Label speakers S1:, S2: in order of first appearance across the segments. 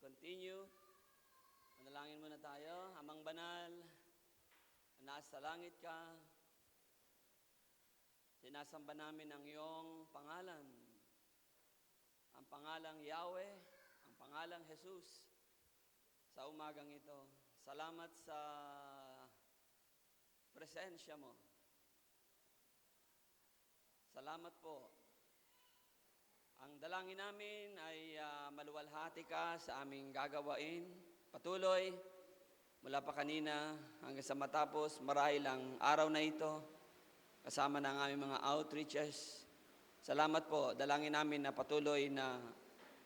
S1: continue. Manalangin muna tayo. Amang banal, nasa langit ka, sinasamba namin ang iyong pangalan. Ang pangalang Yahweh, ang pangalang Jesus, sa umagang ito. Salamat sa presensya mo. Salamat po. Ang dalangin namin ay maluwalhati ka sa aming gagawain. Patuloy, mula pa kanina hanggang sa matapos, marahil ang araw na ito, kasama ng aming mga outreaches. Salamat po, dalangin namin na patuloy na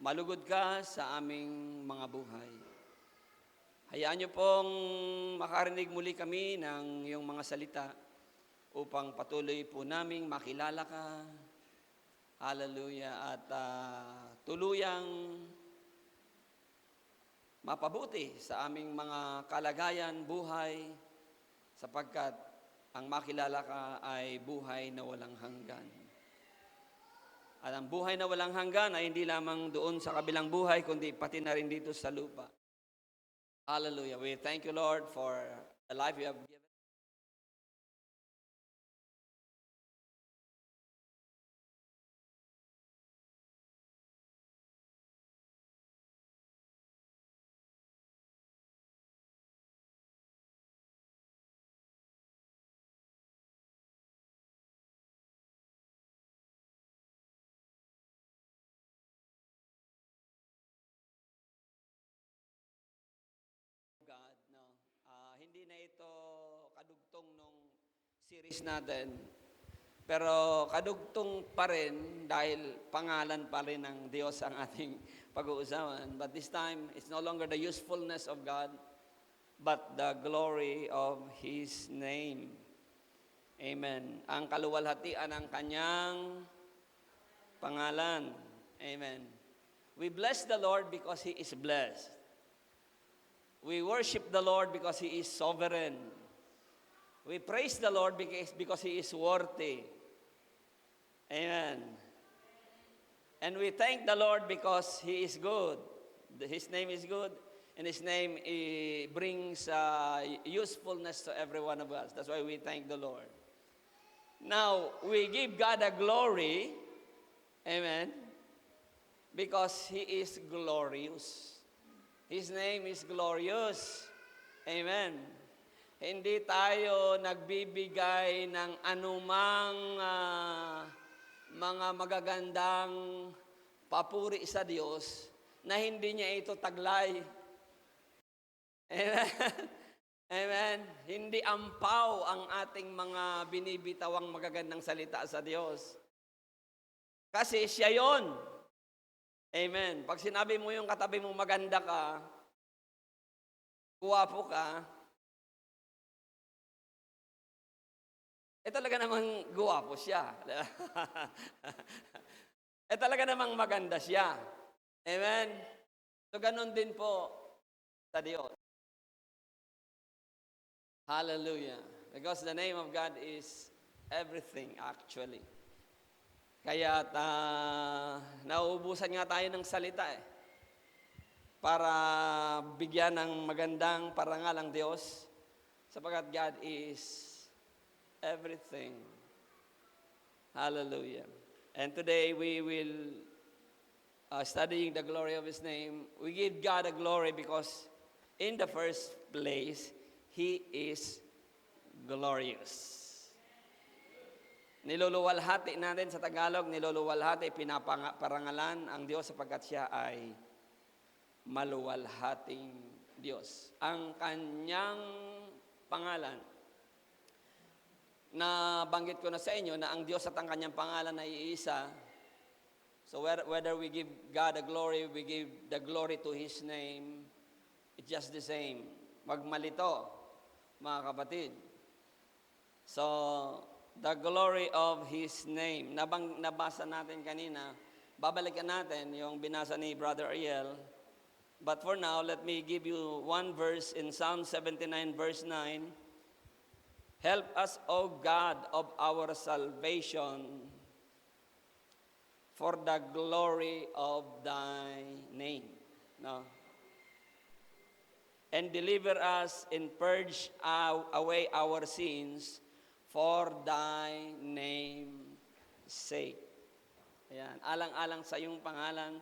S1: malugod ka sa aming mga buhay. Hayaan niyo pong makarinig muli kami ng iyong mga salita upang patuloy po naming makilala ka. Hallelujah. At tuluyang mapabuti sa aming mga kalagayan, buhay, sapagkat ang makilala ka ay buhay na walang hanggan. At ang buhay na walang hanggan ay hindi lamang doon sa kabilang buhay, kundi pati na rin dito sa lupa. Hallelujah. We thank you, Lord, for the life you have given. God, no? Hindi na ito kadugtong nung series natin, pero kadugtong pa rin dahil pangalan pa rin ng Diyos ang ating pag-uusapan. But this time, it's no longer the usefulness of God, but the glory of His name. Amen. Ang kaluwalhatian ng Kanyang pangalan. Amen. We bless the Lord because He is blessed. We worship the Lord because He is sovereign. We praise the Lord because He is worthy. Amen. And we thank the Lord because He is good. His name is good, and His name brings usefulness to every one of us. That's why we thank the Lord. Now, we give God a glory, amen, because He is glorious. His name is glorious. Amen. Hindi tayo nagbibigay ng anumang mga magagandang papuri sa Diyos na hindi niya ito taglay. Amen. Amen. Hindi ampaw ang ating mga binibitawang magagandang salita sa Diyos. Kasi siya yon. Amen. Pag sinabi mo yung katabi mo maganda ka, guwapo ka, talaga namang guwapo siya. Talaga namang maganda siya. Amen. So ganun din po sa Diyos. Hallelujah. Because the name of God is everything actually. Kaya nauubusan nga tayo ng salita para bigyan ng magandang parangal ang Diyos, sapagkat God is everything. Hallelujah. And today we will studying the glory of His name. We give God a glory because in the first place, He is glorious. Niluluwalhati natin sa Tagalog, niluluwalhati, pinaparangalan ang Diyos sapagkat Siya ay maluwalhating Diyos. Ang Kanyang pangalan, na banggit ko na sa inyo na ang Diyos at ang Kanyang pangalan ay iisa. So whether we give God the glory, we give the glory to His name, it's just the same. Magmalito, mga kapatid. So, the glory of His name. Nabasa natin kanina. Babalikan natin yung binasa ni Brother Ariel. But for now, let me give you one verse in Psalm 79 verse 9. Help us, O God of our salvation, for the glory of Thy name. No? and deliver us and purge away our sins for thy name sake. Ayan, alang-alang sa iyong pangalan.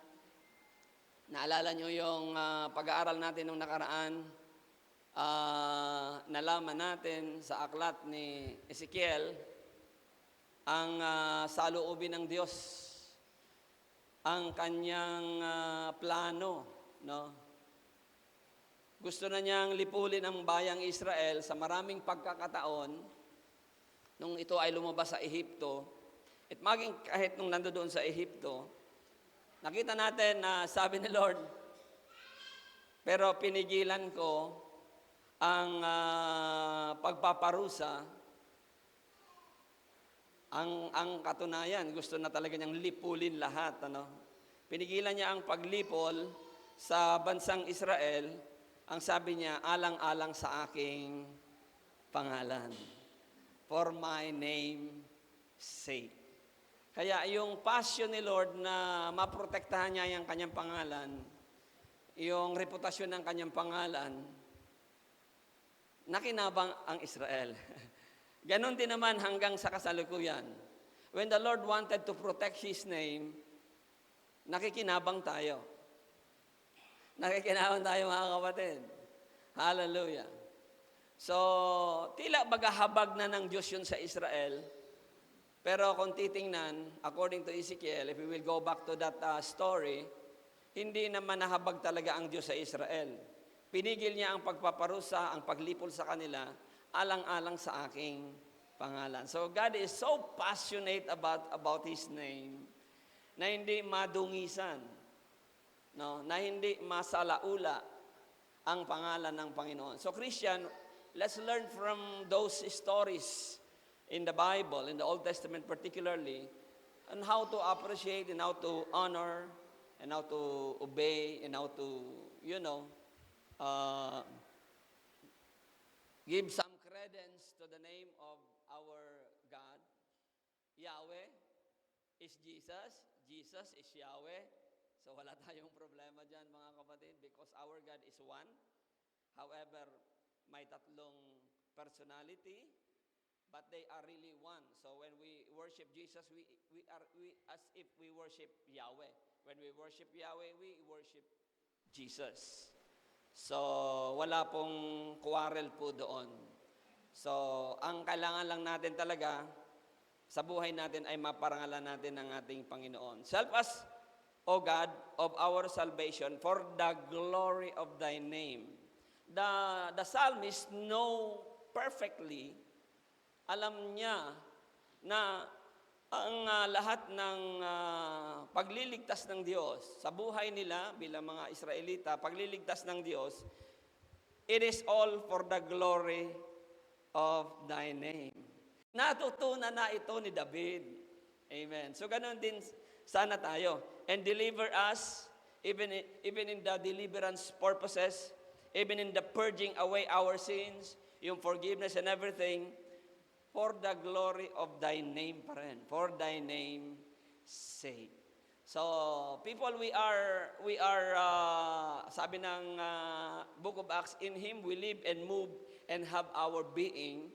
S1: Naalala nyo yung pag-aaral natin nung nakaraan, nalaman natin sa aklat ni Ezekiel ang saloobin ng Diyos, ang kanyang plano, no? Gusto na niyang lipulin ang bayang Israel sa maraming pagkakataon nung ito ay lumabas sa Ehipto. At maging kahit nung nandoon sa Ehipto, nakita natin na sabi ni Lord, pero pinigilan ko ang pagpaparusa, ang katunayan, gusto na talaga niyang lipulin lahat. Ano? Pinigilan niya ang paglipol sa bansang Israel. Ang sabi niya, alang-alang sa aking pangalan. For my name sake. Kaya yung passion ni Lord na maprotektahan niya yung kanyang pangalan, yung reputasyon ng kanyang pangalan, nakinabang ang Israel. Ganon din naman hanggang sa kasalukuyan. When the Lord wanted to protect His name, nakikinabang tayo. Nakikinabang tayo mga kapatid. Hallelujah. So, tila bagahabag na ng Diyos yun sa Israel. Pero kung titingnan, according to Ezekiel, if we will go back to that story, hindi naman nahabag talaga ang Diyos sa Israel. Pinigil niya ang pagpaparusa, ang paglipol sa kanila, alang-alang sa aking pangalan. So God is so passionate about His name na hindi madungisan, no? Na hindi masalaula ang pangalan ng Panginoon. So Christian, let's learn from those stories in the Bible, in the Old Testament particularly, on how to appreciate and how to honor and how to obey and how to, give some credence to the name of our God. Yahweh is Jesus. Jesus is Yahweh. So wala tayong problema dyan mga kapatid because our God is one. However, may tatlong personality, but they are really one. So when we worship Jesus, we as if we worship Yahweh. When we worship Yahweh, we worship Jesus. So wala pong quarrel po doon. So ang kailangan lang natin talaga sa buhay natin ay maparangalan natin ang ating Panginoon. Help us, O God, of our salvation for the glory of Thy name. The psalmist know perfectly, alam niya na ang lahat ng pagliligtas ng Diyos sa buhay nila bilang mga Israelita, pagliligtas ng Diyos, it is all for the glory of Thy name. Natutunan na ito ni David. Amen. So ganun din sana tayo. And deliver us, even in the deliverance purposes, even in the purging away our sins, yung forgiveness and everything, for the glory of Thy name pa rin. For Thy name sake. So, people, we are sabi ng Book of Acts, in Him we live and move and have our being.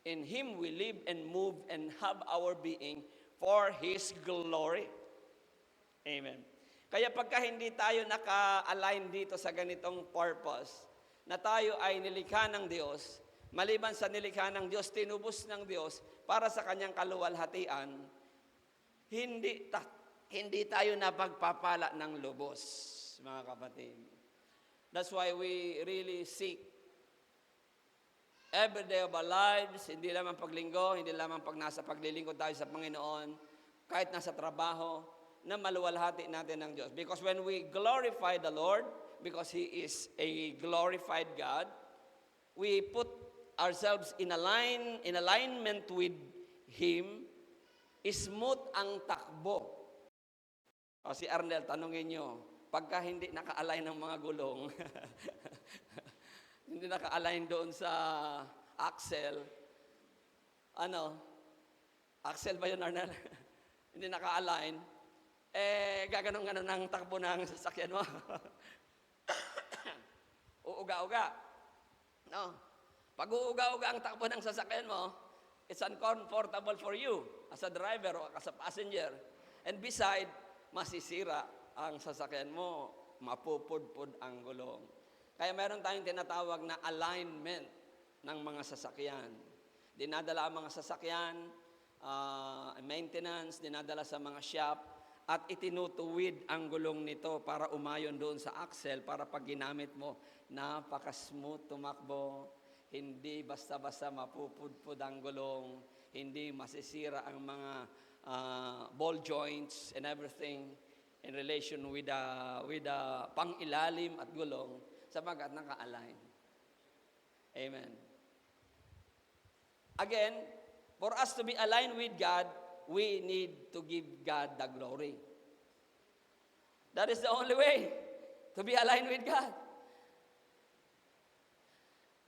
S1: In Him we live and move and have our being for His glory. Amen. Kaya pagka hindi tayo naka-align dito sa ganitong purpose, na tayo ay nilikha ng Diyos, maliban sa nilikha ng Diyos, tinubos ng Diyos para sa kanyang kaluwalhatian, hindi tayo napagpapala ng lubos, mga kapatid. That's why we really seek every day of our lives, hindi lamang paglinggo, hindi lamang pag nasa paglilingkod tayo sa Panginoon, kahit nasa trabaho, na maluwalhati natin ng Diyos. Because when we glorify the Lord, because He is a glorified God, we put ourselves in alignment with Him, smooth ang takbo. O si Arnel, tanungin nyo, pagka hindi naka-align ng mga gulong, hindi naka-align doon sa axle, axle ba yun, Arnel? Hindi naka-align, gaganon-ganon ang takbo ng sasakyan mo. uuga-uga. No? Pag uuga-uga ang takbo ng sasakyan mo, it's uncomfortable for you as a driver o as a passenger. And beside, masisira ang sasakyan mo, mapupudpud ang gulong. Kaya meron tayong tinatawag na alignment ng mga sasakyan. Dinadala ang mga sasakyan, maintenance, dinadala sa mga shop, at itinutuwid ang gulong nito para umayon doon sa axle para pag ginamit mo, napaka-smooth tumakbo, hindi basta-basta mapupudpud ang gulong, hindi masisira ang mga ball joints and everything in relation with pang-ilalim at gulong sapagat naka-align. Amen. Again, for us to be aligned with God, we need to give God the glory. That is the only way to be aligned with God.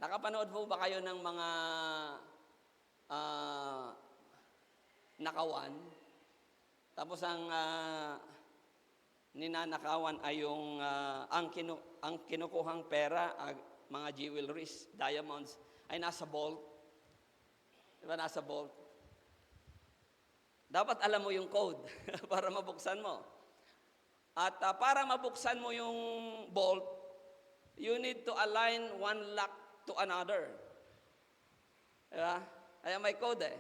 S1: Nakapanood po ba kayo ng mga nakawan? Tapos ang ninanakawan ay yung ang kinukuhang pera, mga jewelries, diamonds, ay nasa vault. Diba nasa vault? Dapat alam mo yung code para mabuksan mo. At para mabuksan mo yung vault, you need to align one lock to another. Diba? Ay may code eh.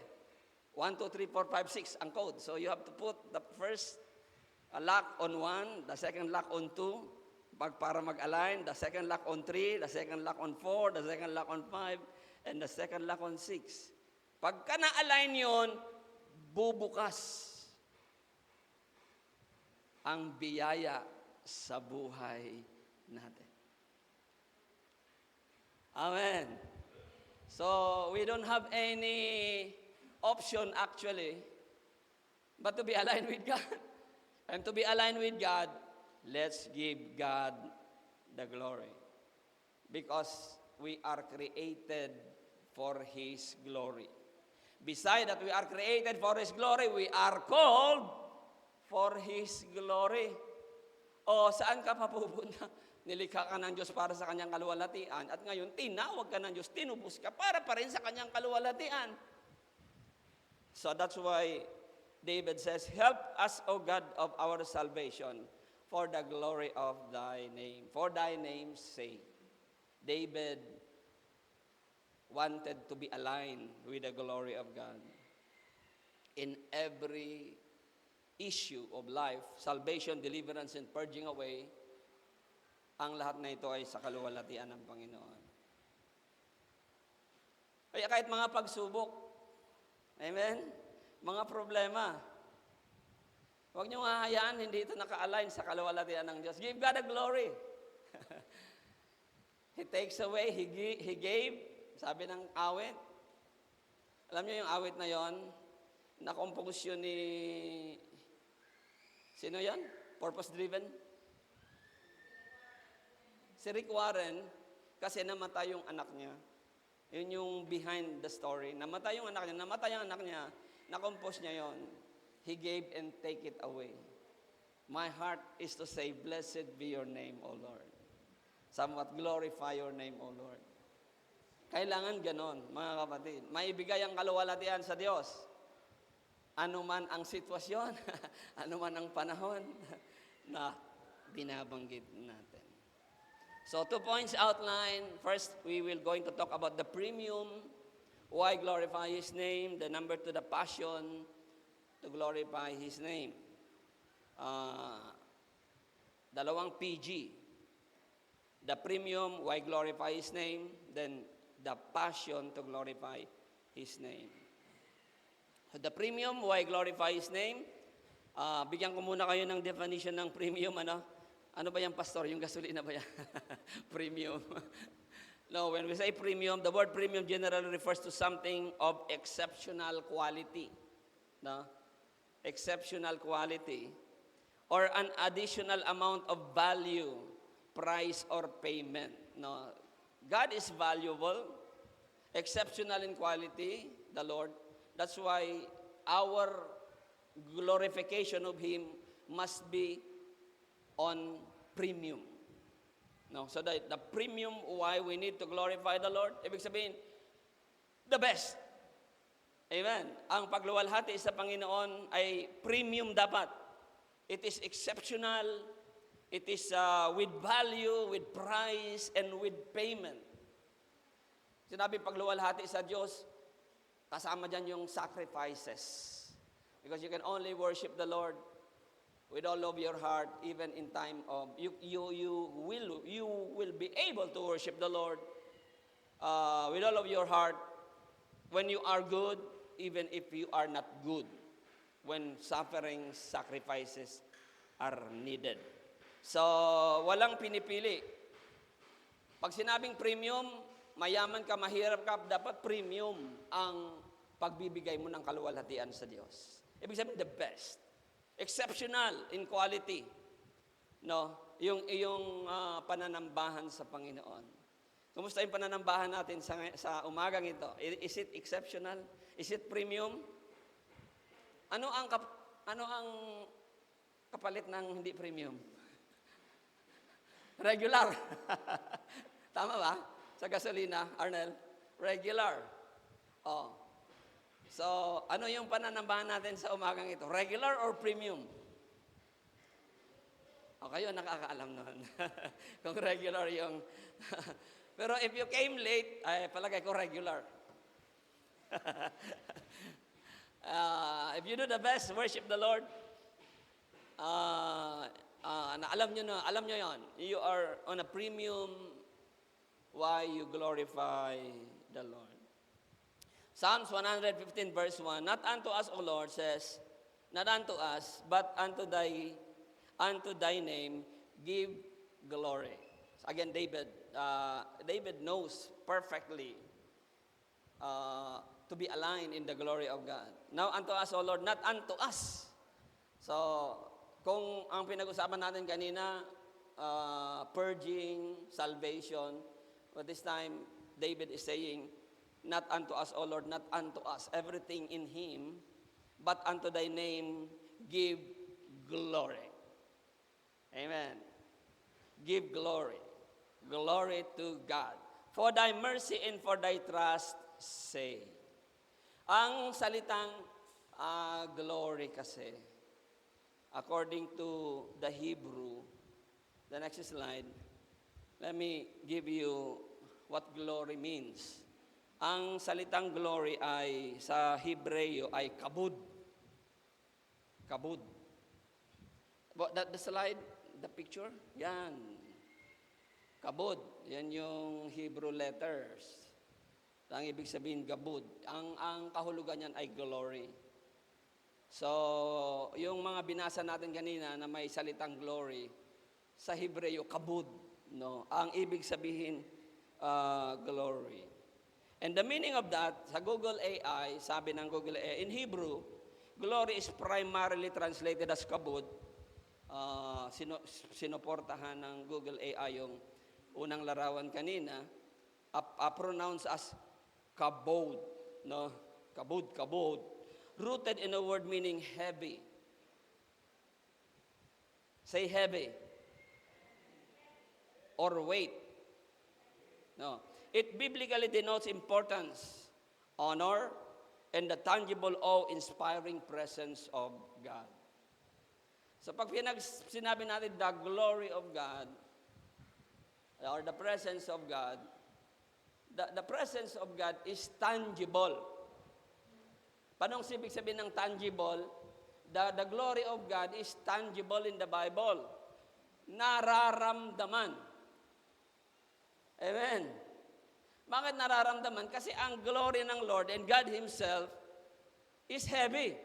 S1: 1, 2, 3, 4, 5, 6 ang code. So you have to put the first lock on 1, the second lock on 2, para mag-align, the second lock on 3, the second lock on 4, the second lock on 5, and the second lock on 6. Pagka na-align yun, bubukas ang biyaya sa buhay natin. Amen. So, we don't have any option actually but to be aligned with God. And to be aligned with God, let's give God the glory. Because we are created for His glory. Besides that we are created for His glory, we are called for His glory. O saan ka papupunta? Nilikha ka ng Diyos para sa Kanyang kaluwalhatian. At ngayon, tinawag ka ng Diyos, tinubos ka para pa rin sa Kanyang kaluwalhatian. So that's why David says, help us, O God of our salvation, for the glory of Thy name. For Thy name's sake. David wanted to be aligned with the glory of God. In every issue of life, salvation, deliverance, and purging away, ang lahat na ito ay sa kaluwalhatian ng Panginoon. Kaya kahit mga pagsubok, amen, mga problema, huwag niyong hahayaan, hindi ito naka-align sa kaluwalhatian ng Diyos. Give God the glory. He takes away, He gave, sabi ng awit. Alam niyo yung awit na yon, na-compose yun ni, sino yan? Purpose driven? Si Rick Warren, kasi namatay yung anak niya. Yun yung behind the story. Namatay yung anak niya, na-compose niya yon. He gave and take it away. My heart is to say, blessed be your name, O Lord. Somewhat glorify your name, O Lord. Kailangan ganon, mga kapatid. Maibigay ang kaluwalhatian sa Diyos. Ano man ang sitwasyon, ano man ang panahon na binabanggit natin. So 2 points outline. First, we will going to talk about the premium, why glorify His name. The number 2, the passion to glorify His name. Dalawang PG. The premium, why glorify His name. Then, the passion to glorify His name. The premium, why glorify His name? Bigyan ko muna kayo ng definition ng premium. Ano ba yan, pastor? Yung gasolina ba yan? Premium. No, when we say premium, the word premium generally refers to something of exceptional quality. No? Exceptional quality. Or an additional amount of value, price, or payment. No? God is valuable, exceptional in quality, the Lord. That's why our glorification of Him must be on premium. No? So the premium why we need to glorify the Lord, ibig sabihin, the best. Amen. Ang pagluwalhati sa Panginoon ay premium dapat. It is exceptional. It is with value, with price, and with payment. Sinabi pagluwalhati sa Diyos, kasama dyan yung sacrifices. Because you can only worship the Lord with all of your heart, even in time of, you will be able to worship the Lord with all of your heart when you are good, even if you are not good, when suffering sacrifices are needed. So, walang pinipili. Pag sinabing premium, mayaman ka, mahirap ka, dapat premium ang pagbibigay mo ng kaluwalhatian sa Diyos. Ibig sabihin, the best. Exceptional in quality. No? Yung pananambahan sa Panginoon. Kumusta yung pananambahan natin sa umagang ito? Is it exceptional? Is it premium? Ano ang kapalit ng hindi premium? Regular. Tama ba? Sa gasolina, Arnel? Regular. Oh. So, ano yung pananambahan natin sa umagang ito? Regular or premium? O, kayo nakakaalam naman. Kung regular yung... Pero if you came late, ay palagay ko regular. If you do the best, worship the Lord. Alam nyo yon. You are on a premium why you glorify the Lord. Psalms 115 verse 1, not unto us, O Lord, says, not unto us, but unto thy name give glory. So again, David knows perfectly to be aligned in the glory of God. Now unto us, O Lord, not unto us. So, kung ang pinag-usapan natin kanina, purging, salvation, but this time, David is saying, not unto us, O Lord, not unto us, everything in Him, but unto thy name give glory. Amen. Give glory. Glory to God. For thy mercy and for thy trust say. Ang salitang glory kasi, according to the Hebrew, the next slide, let me give you what glory means. Ang salitang glory ay sa Hebreo ay kabud. Kabud. The slide, the picture, yan. Kabud, yan yung Hebrew letters. Ang ibig sabihin, kabud. Ang kahulugan niyan ay glory. So, yung mga binasa natin kanina na may salitang glory, sa Hebreo, kabud. No? Ang ibig sabihin, glory. And the meaning of that, sa Google AI, sabi ng Google AI, in Hebrew, glory is primarily translated as kabod. Sinuportahan ng Google AI yung unang larawan kanina, pronounced as kabod. No? Kabod, kabod. Rooted in a word meaning heavy. Say heavy. Or weight. No. It biblically denotes importance, honor, and the tangible, awe-inspiring presence of God. So pag sinabi natin the glory of God, or the presence of God, the presence of God is tangible. Paano ibig sabihin ng tangible? The glory of God is tangible in the Bible. Nararamdaman. Amen. Bakit nararamdaman? Kasi ang glory ng Lord and God Himself is heavy.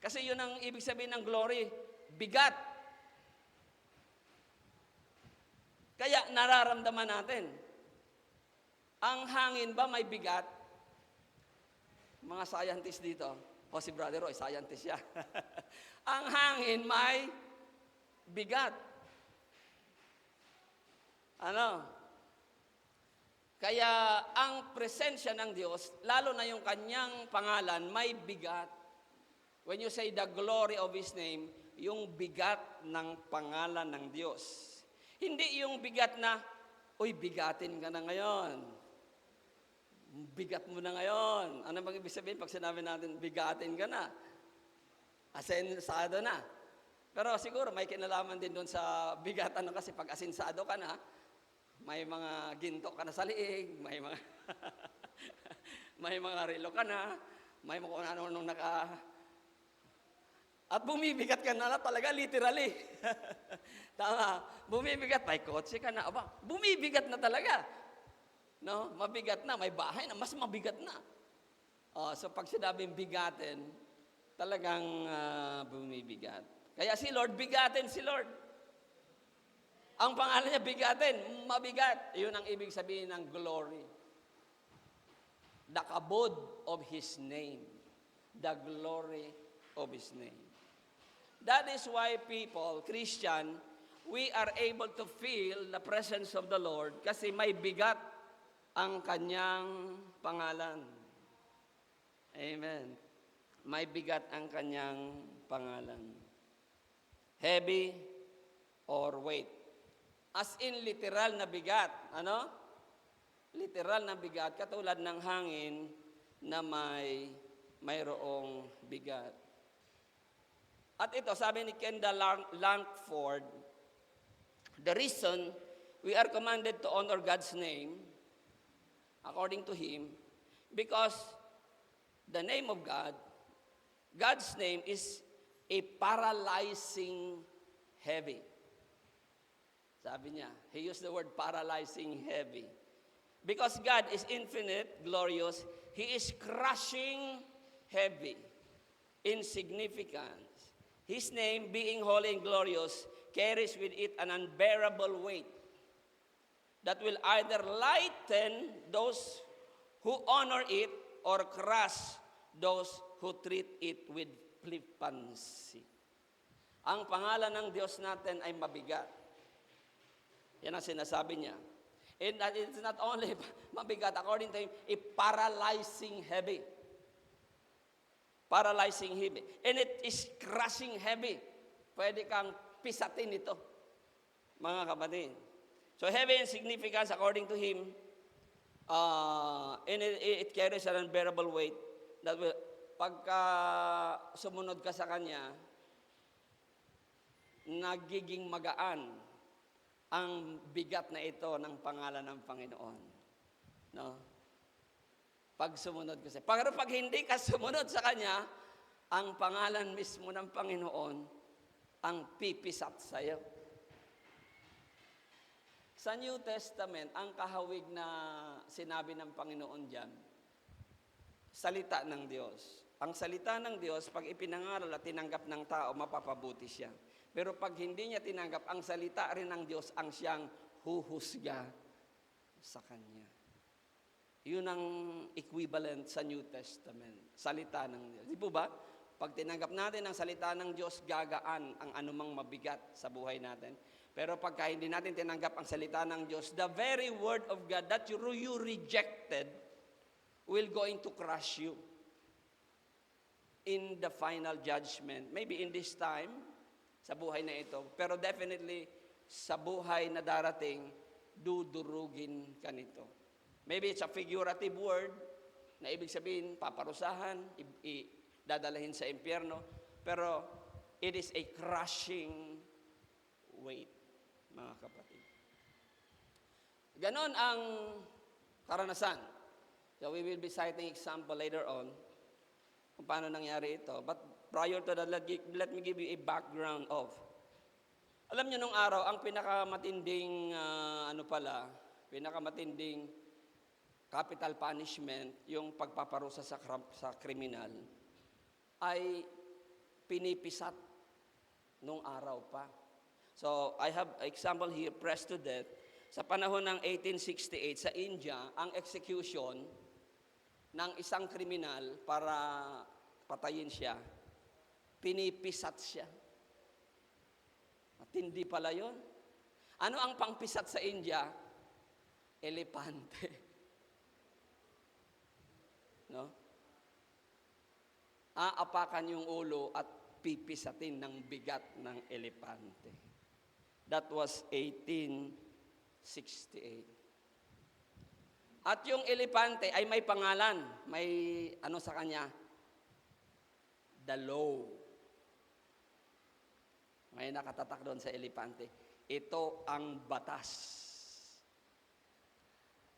S1: Kasi yun ang ibig sabihin ng glory, bigat. Kaya nararamdaman natin. Ang hangin ba may bigat? Mga scientist dito. O si Brother Roy, scientist siya. Ang hangin may bigat. Ano? Kaya ang presensya ng Diyos, lalo na yung kanyang pangalan, may bigat. When you say the glory of His name, yung bigat ng pangalan ng Diyos. Hindi yung bigat na, uy, bigatin ka na ngayon. Bigat mo na ngayon. Ano bang ibig sabihin pag sinabi natin, bigatin ka na? Asensado na. Pero siguro may kinalaman din doon sa bigatan na kasi pag asensado ka na, may mga ginto ka na sa liig, may mga may mga relo ka na, may mga kung ano nung at bumibigat ka na talaga, literally. Tama. Bumibigat, may kotse ka na. Aba, bumibigat na talaga. No? Mabigat na, may bahay na, mas mabigat na. So pag sinabing bigatin, talagang bumibigat. Kaya si Lord, bigatin si Lord. Ang pangalan niya, bigatin, mabigat. Iyon ang ibig sabihin ng glory. The kabod of His name. The glory of His name. That is why people, Christian, we are able to feel the presence of the Lord kasi may bigat ang kanyang pangalan. Amen. May bigat ang kanyang pangalan. Heavy or weight. As in literal na bigat. Ano? Literal na bigat, katulad ng hangin na mayroong bigat. At ito, sabi ni Kendall Langford, the reason we are commanded to honor God's name, according to him, because the name of God, God's name is a paralyzing heavy. Sabi niya, he used the word paralyzing heavy. Because God is infinite, glorious, He is crushing heavy, insignificant. His name, being holy and glorious, carries with it an unbearable weight that will either lighten those who honor it or crush those who treat it with flippancy. Ang pangalan ng Diyos natin ay mabigat. Yan ang sinasabi niya. And it's not only mabigat, according to him, a paralyzing heavy. Paralyzing heavy. And it is crushing heavy. Pwede kang pisatin ito, mga kapatid. So heavy in significance, according to him, and it carries an unbearable weight that will, pagka sumunod ka sa Kanya, nagiging magaan ang bigat na ito ng pangalan ng Panginoon. No? Pag sumunod ka sa Pero pag hindi ka sumunod sa Kanya, ang pangalan mismo ng Panginoon ang pipisat sa iyo. Sa New Testament, ang kahawig na sinabi ng Panginoon diyan, salita ng Diyos. Ang salita ng Diyos, pag ipinangaral at tinanggap ng tao, mapapabuti siya. Pero pag hindi niya tinanggap, ang salita rin ng Diyos ang siyang huhusga sa Kanya. Yun ang equivalent sa New Testament, salita ng Diyos. Di po ba? Pag tinanggap natin ang salita ng Diyos, gagaan ang anumang mabigat sa buhay natin. Pero pagka hindi natin tinanggap ang salita ng Diyos, the very word of God that you rejected will going to crush you in the final judgment. Maybe in this time, sa buhay na ito. Pero definitely, sa buhay na darating, dudurugin ka nito. Maybe it's a figurative word na ibig sabihin, paparusahan, dadalahin sa impyerno. Pero it is a crushing weight, mga kapatid. Ganon ang karanasan. So we will be citing example later on kung paano nangyari ito. But prior to that, let me give you a background of. Alam niyo, nung araw, ang pinakamatinding, pinakamatinding capital punishment, yung pagpaparusa sa kriminal, ay pinipisat nung araw pa. So, I have example here, pressed to death. Sa panahon ng 1868, sa India, ang execution ng isang kriminal para patayin siya, pinipisat siya. Matindi pala yun. Ano ang pangpisat sa India? Elepante. No? Aapakan yung ulo at pipisatin ng bigat ng elepante. That was 1868. At yung elepante ay may pangalan, may ano sa kanya, the law. May nakatatak doon sa elepante. Ito ang batas.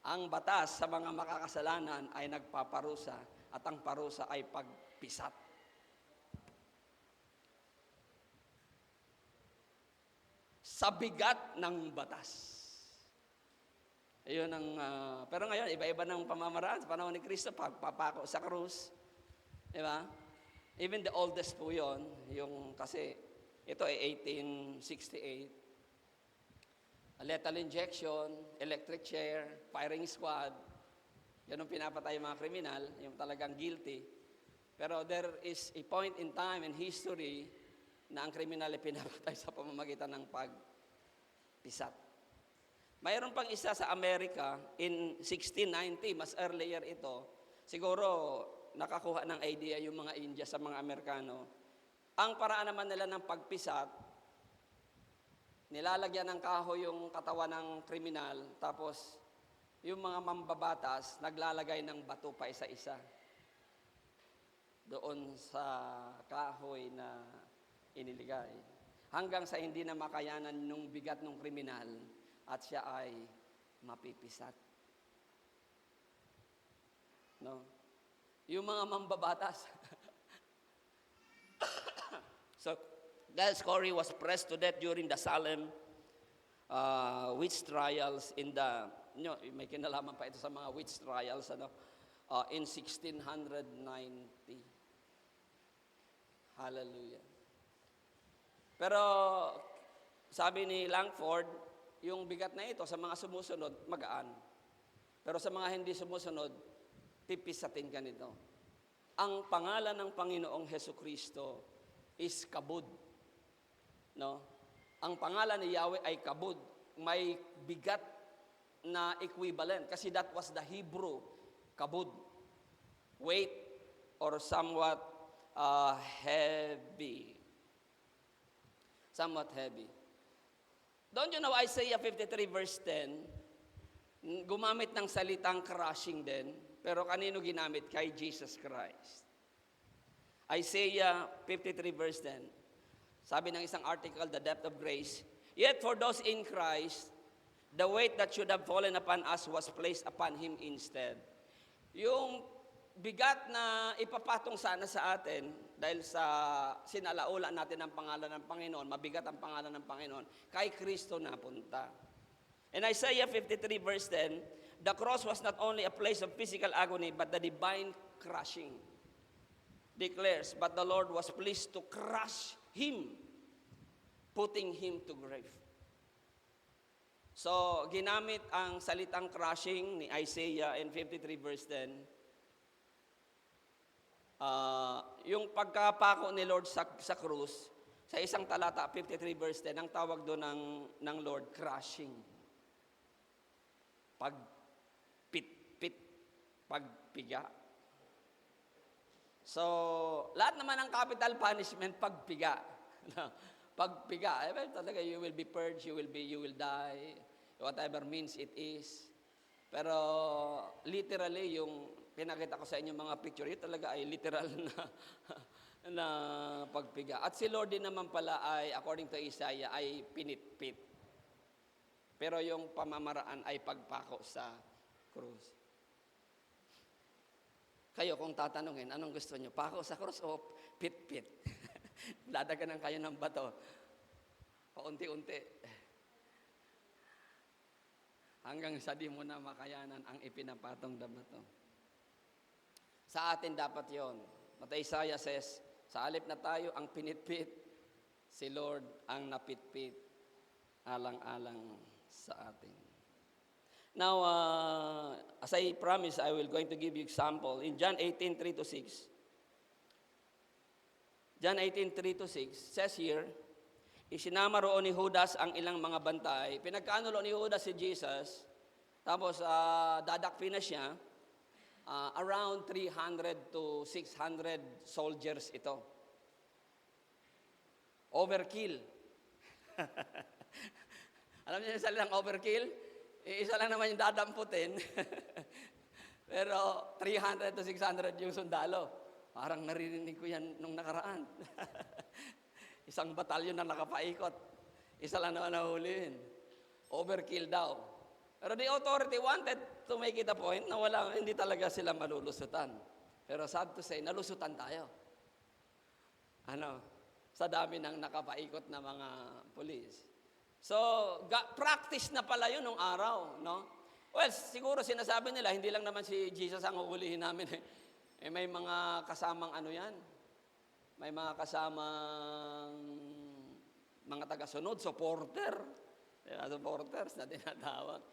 S1: Ang batas sa mga makakasalanan ay nagpaparusa at ang parusa ay pagpisat. Sa bigat ng batas. Ayun ang, pero ngayon, iba-iba ng pamamaraan. Sa panahon ni Kristo, pagpapako sa krus. Di ba? Even the oldest po yun, yung kasi, ito ay 1868. Lethal injection, electric chair, firing squad. Yan ang pinapatay yung mga kriminal, yung talagang guilty. Pero there is a point in time in history na ang kriminal ay pinapatay sa pamamagitan ng pagpisat. Mayroon pang isa sa Amerika in 1690, mas earlier ito. Siguro nakakuha ng idea yung mga India sa mga Amerikano. Ang paraan naman nila ng pagpisat, nilalagyan ng kahoy yung katawan ng kriminal, tapos yung mga mambabatas, naglalagay ng bato pa isa-isa doon sa kahoy na iniligay. Hanggang sa hindi na makayanan nung bigat ng kriminal at siya ay mapipisat. No? Yung mga mambabatas. So, Giles Corey was pressed to death during the Salem witch trials in the, may kinalaman pa ito sa mga witch trials, in 1690. Hallelujah. Pero, sabi ni Langford, yung bigat na ito sa mga sumusunod, magaan. Pero sa mga hindi sumusunod, pipisatin ka nito. Ang pangalan ng Panginoong Hesukristo is kabud. No? Ang pangalan ni Yahweh ay kabud. May bigat na equivalent kasi that was the Hebrew kabud. Weight or somewhat heavy. Somewhat heavy. Don't you know Isaiah 53 verse 10, gumamit ng salitang crushing din, pero kanino ginamit? Kay Jesus Christ. Isaiah 53 verse 10. Sabi ng isang article, The Depth of Grace, yet for those in Christ, the weight that should have fallen upon us was placed upon Him instead. Yung bigat na ipapatong sana sa atin, dahil sa sinalaulan natin ang pangalan ng Panginoon, mabigat ang pangalan ng Panginoon, kay Kristo napunta. In Isaiah 53 verse 10, the cross was not only a place of physical agony, but the divine crushing. Declares, but the Lord was pleased to crush Him, putting Him to grave. So, ginamit ang salitang crushing ni Isaiah in 53 verse 10. Yung pagkapako ni Lord sa krus, sa isang talata, 53 verse 10, ang tawag doon ng Lord, crushing. Pagpit-pit, pagpiga. So, lahat naman ng capital punishment, pagpiga. Pagpiga, talaga you will be purged, you will die, whatever means it is. Pero literally, yung pinakita ko sa inyo mga picture, yun talaga ay literal na pagpiga. At si Lord din naman pala ay, according to Isaiah, ay pinitpit. Pero yung pamamaraan ay pagpako sa krus. Kayo, kung tatanungin, anong gusto nyo? Pako sa krus o pit-pit? Dadaganan kayo ng bato. Paunti-unti. Hanggang sa di mo na makayanan ang ipinapatong na bato. Sa atin dapat yon. But Isaiah says, sa halip na tayo ang pinitpit, si Lord ang napitpit, alang-alang sa atin. Now, as I promised, I will going to give you example. In John 18:3-6, John 18:3-6 says here, isinama roon ni Judas ang ilang mga bantay. Pinagkaano ni Judas si Jesus, tapos dadakpin na siya, around 300 to 600 soldiers ito. Overkill. Alam niyo yung salitang overkill? Isa lang naman yung dadamputin. Pero 300 to 600 yung sundalo. Parang naririnig ko yan nung nakaraan. Isang batalyon na nakapaikot. Isa lang naman nahulihin. Overkill daw. Pero the authority wanted to make it a point na hindi talaga sila malulusutan. Pero sad to say, nalusutan tayo. Sa dami ng nakapaikot na mga pulis. So, practice na pala yun nung araw, no? Well, siguro sinasabi nila, hindi lang naman si Jesus ang uulihin namin. May mga kasamang yan. May mga kasamang mga taga-sunod, supporter. Supporters na tinatawag.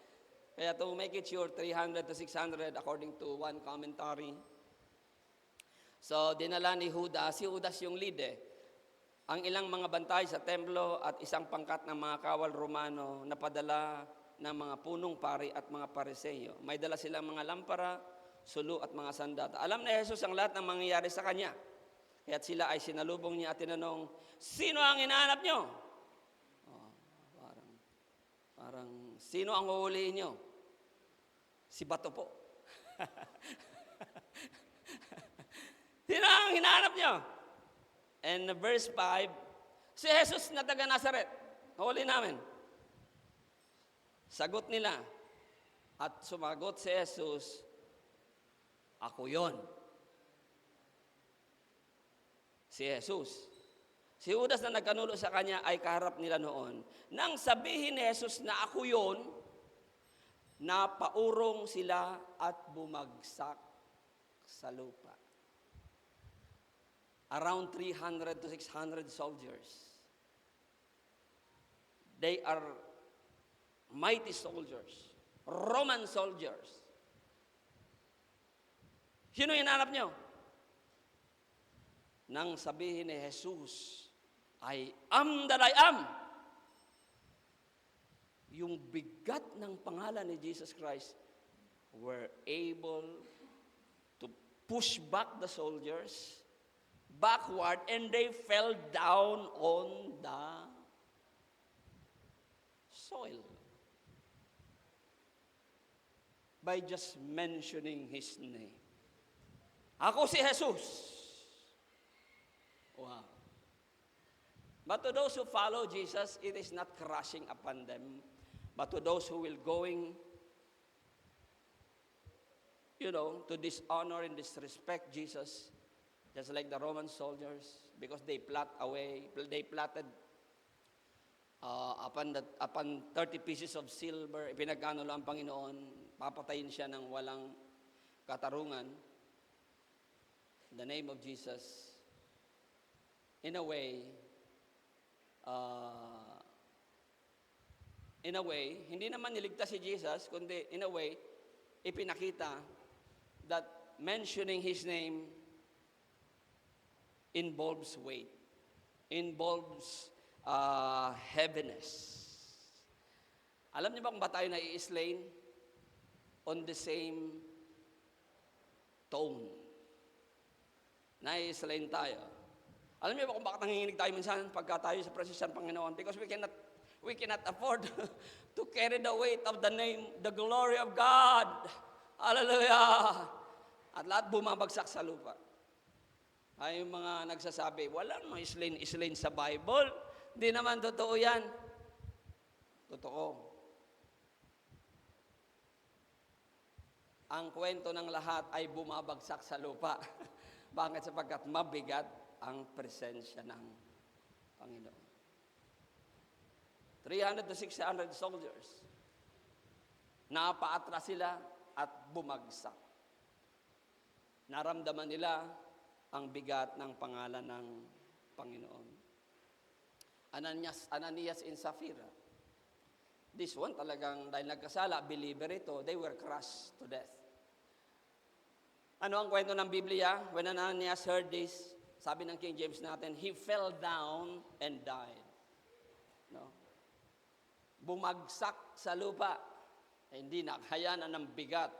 S1: Kaya to make it sure, 300 to 600 according to one commentary. So, dinala ni Judas. Si Judas yung lead ang ilang mga bantay sa templo at isang pangkat ng mga kawal Romano na padala ng mga punong pari at mga pariseyo. May dala silang mga lampara, sulo at mga sandata. Alam na Jesus ang lahat ng mangyayari sa kanya. Kaya't sila ay sinalubong niya at tinanong, sino ang hinahanap nyo? Parang, sino ang huhulihin nyo? Si Bato po. Sino ang hinahanap nyo? And verse 5, si Jesus na taga Nazaret, huli namin. Sagot nila, at sumagot si Jesus, ako yon. Si Jesus. Si Judas na nagkanulo sa kanya ay kaharap nila noon. Nang sabihin ni Jesus na ako yon, napaurong sila at bumagsak sa lupa. Around 300 to 600 soldiers. They are mighty soldiers. Roman soldiers. Sino hinanap nyo? Nang sabihin ni Jesus, I am that I am. Yung bigat ng pangalan ni Jesus Christ were able to push back the soldiers backward, and they fell down on the soil by just mentioning His name. Ako si Jesus. Wow. But to those who follow Jesus, it is not crushing upon them. But to those who will going, to dishonor and disrespect Jesus, just like the Roman soldiers, because they plotted upon 30 pieces of silver, ipinagkano lang ang Panginoon, papatayin siya ng walang katarungan. In the name of Jesus, in a way, hindi naman niligtas si Jesus, kundi in a way, ipinakita that mentioning His name involves weight, involves heaviness. Alam niyo ba kung ba tayo na-i-slain? On the same tone. Na-i-slain tayo. Alam niyo ba kung bakit nanginginig tayo minsan pagka tayo sa presensya ng Panginoon? Because we cannot afford to carry the weight of the name, the glory of God. Hallelujah! At lahat bumabagsak sa lupa. Ay yung mga nagsasabi, walang ma-slain sa Bible. Hindi naman totoo yan. Totoo. Ang kwento ng lahat ay bumabagsak sa lupa. Bakit? Sapagkat mabigat ang presensya ng Panginoon. 300 to 600 soldiers. Napaatras sila at bumagsak. Naramdaman nila ang bigat ng pangalan ng Panginoon. Ananias and Sapphira. This one talagang, dahil nagkasala, believer ito, they were crushed to death. Ano ang kwento ng Biblia? When Ananias heard this, sabi ng King James natin, he fell down and died. No? Bumagsak sa lupa. Hindi nakayanan ng bigat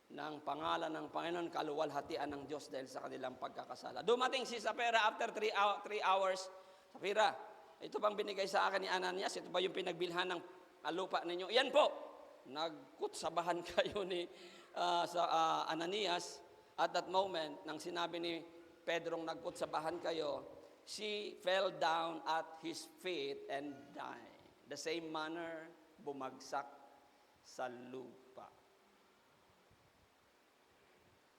S1: ng pangalan ng Panginoon, kaluwalhatian ng Diyos dahil sa kanilang pagkakasala. Dumating si Sapphira after 3 hours, Sapira, ito bang binigay sa akin ni Ananias? Ito ba yung pinagbilhan ng lupa ninyo? Yan po. Nagkutsabahan kayo ni Ananias at that moment, nang sinabi ni Pedrong nagkutsabahan kayo, she fell down at his feet and died. The same manner, bumagsak sa lupa.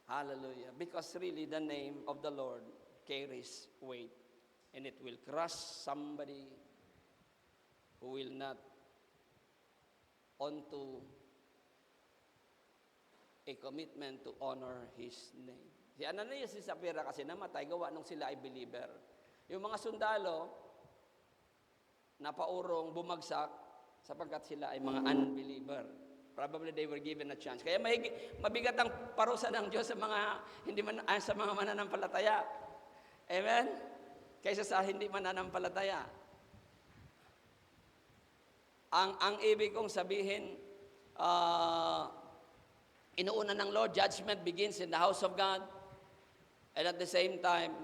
S1: Hallelujah. Because really the name of the Lord carries weight. And it will crush somebody who will not onto a commitment to honor His name. Si Ananias si Sapphira kasi namatay, gawa nung sila ay believer. Yung mga sundalo, napaurong, bumagsak, sapagkat sila ay mga unbeliever. Probably they were given a chance. Kaya mabigat ang parusa ng Diyos sa sa mga mananampalataya. Amen? Kaysa sa hindi mananampalataya. Ang ibig kong sabihin, inuuna ng Lord, judgment begins in the house of God. And at the same time,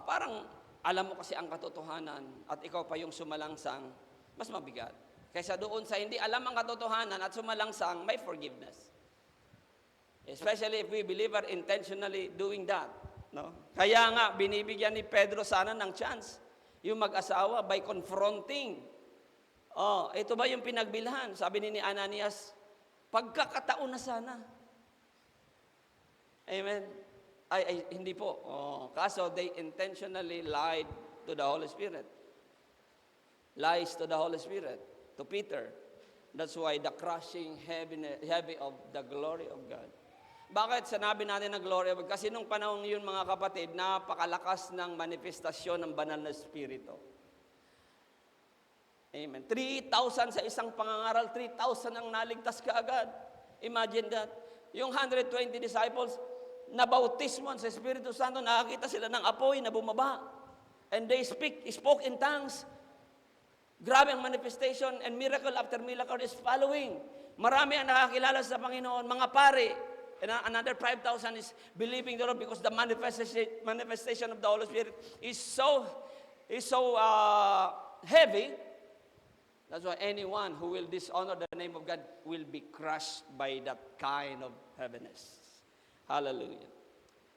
S1: parang alam mo kasi ang katotohanan at ikaw pa yung sumalangsang, mas mabigat. Kaysa doon sa hindi alam ang katotohanan at sumalangsang, may forgiveness. Especially if we believe are intentionally doing that. No? Kaya nga, binibigyan ni Pedro sana ng chance. Yung mag-asawa by confronting. Ito ba yung pinagbilhan? Sabi ni Ananias, pagkakataon na sana. Amen? Ay hindi po. Kaso they intentionally lied to the Holy Spirit. Lies to the Holy Spirit, to Peter. That's why the crushing heavy of the glory of God. Bakit sanabi natin na glory of God? Kasi nung panahon yun, mga kapatid, napakalakas ng manifestasyon ng banal na Espiritu. Amen. 3,000 sa isang pangangaral, 3,000 ang naligtas kaagad. Imagine that. Yung 120 disciples, nabautismon sa Espiritu Santo, nakakita sila ng apoy na bumaba. And they spoke in tongues. Grabe ang manifestation and miracle after miracle is following. Marami ang nakakilala sa Panginoon, mga pare. And another 5,000 is believing the Lord because the manifestation of the Holy Spirit is so heavy. That's why anyone who will dishonor the name of God will be crushed by that kind of heaviness. Hallelujah.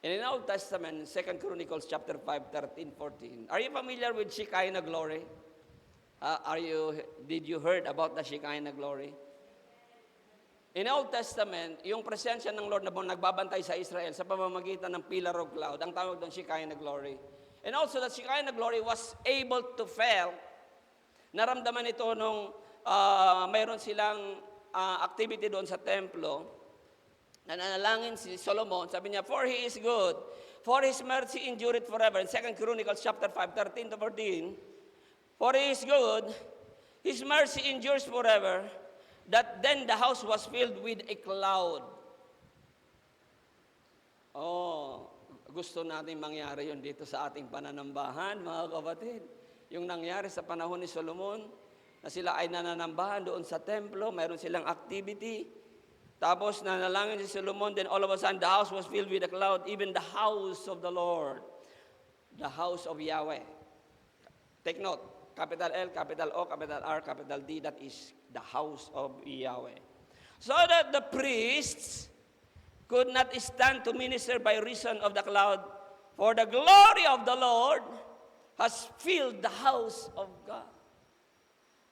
S1: And in the Old Testament, 2 Chronicles chapter 5, 13, 14. Are you familiar with Shekinah glory? Did you heard about the Shekinah glory? In the Old Testament, yung presensya ng Lord na nagbabantay sa Israel sa pamamagitan ng pillar of cloud, ang tawag doon Shekinah glory. And also that Shekinah glory was able to feel. Naramdaman ito nung mayroon silang activity doon sa templo. Nananalangin si Solomon, sabi niya, for He is good, for His mercy endureth forever. In 2 Chronicles chapter 5, 13 to 14, for He is good, His mercy endures forever, that then the house was filled with a cloud. Gusto natin mangyari yun dito sa ating pananambahan, mga kapatid. Yung nangyari sa panahon ni Solomon, na sila ay nananambahan doon sa templo, mayroon silang activity. Tapos nanalangin si Solomon, then all of a sudden the house was filled with a cloud, even the house of the Lord, the house of Yahweh. Take note, capital L, capital O, capital R, capital D, that is the house of Yahweh. So that the priests could not stand to minister by reason of the cloud, for the glory of the Lord has filled the house of God.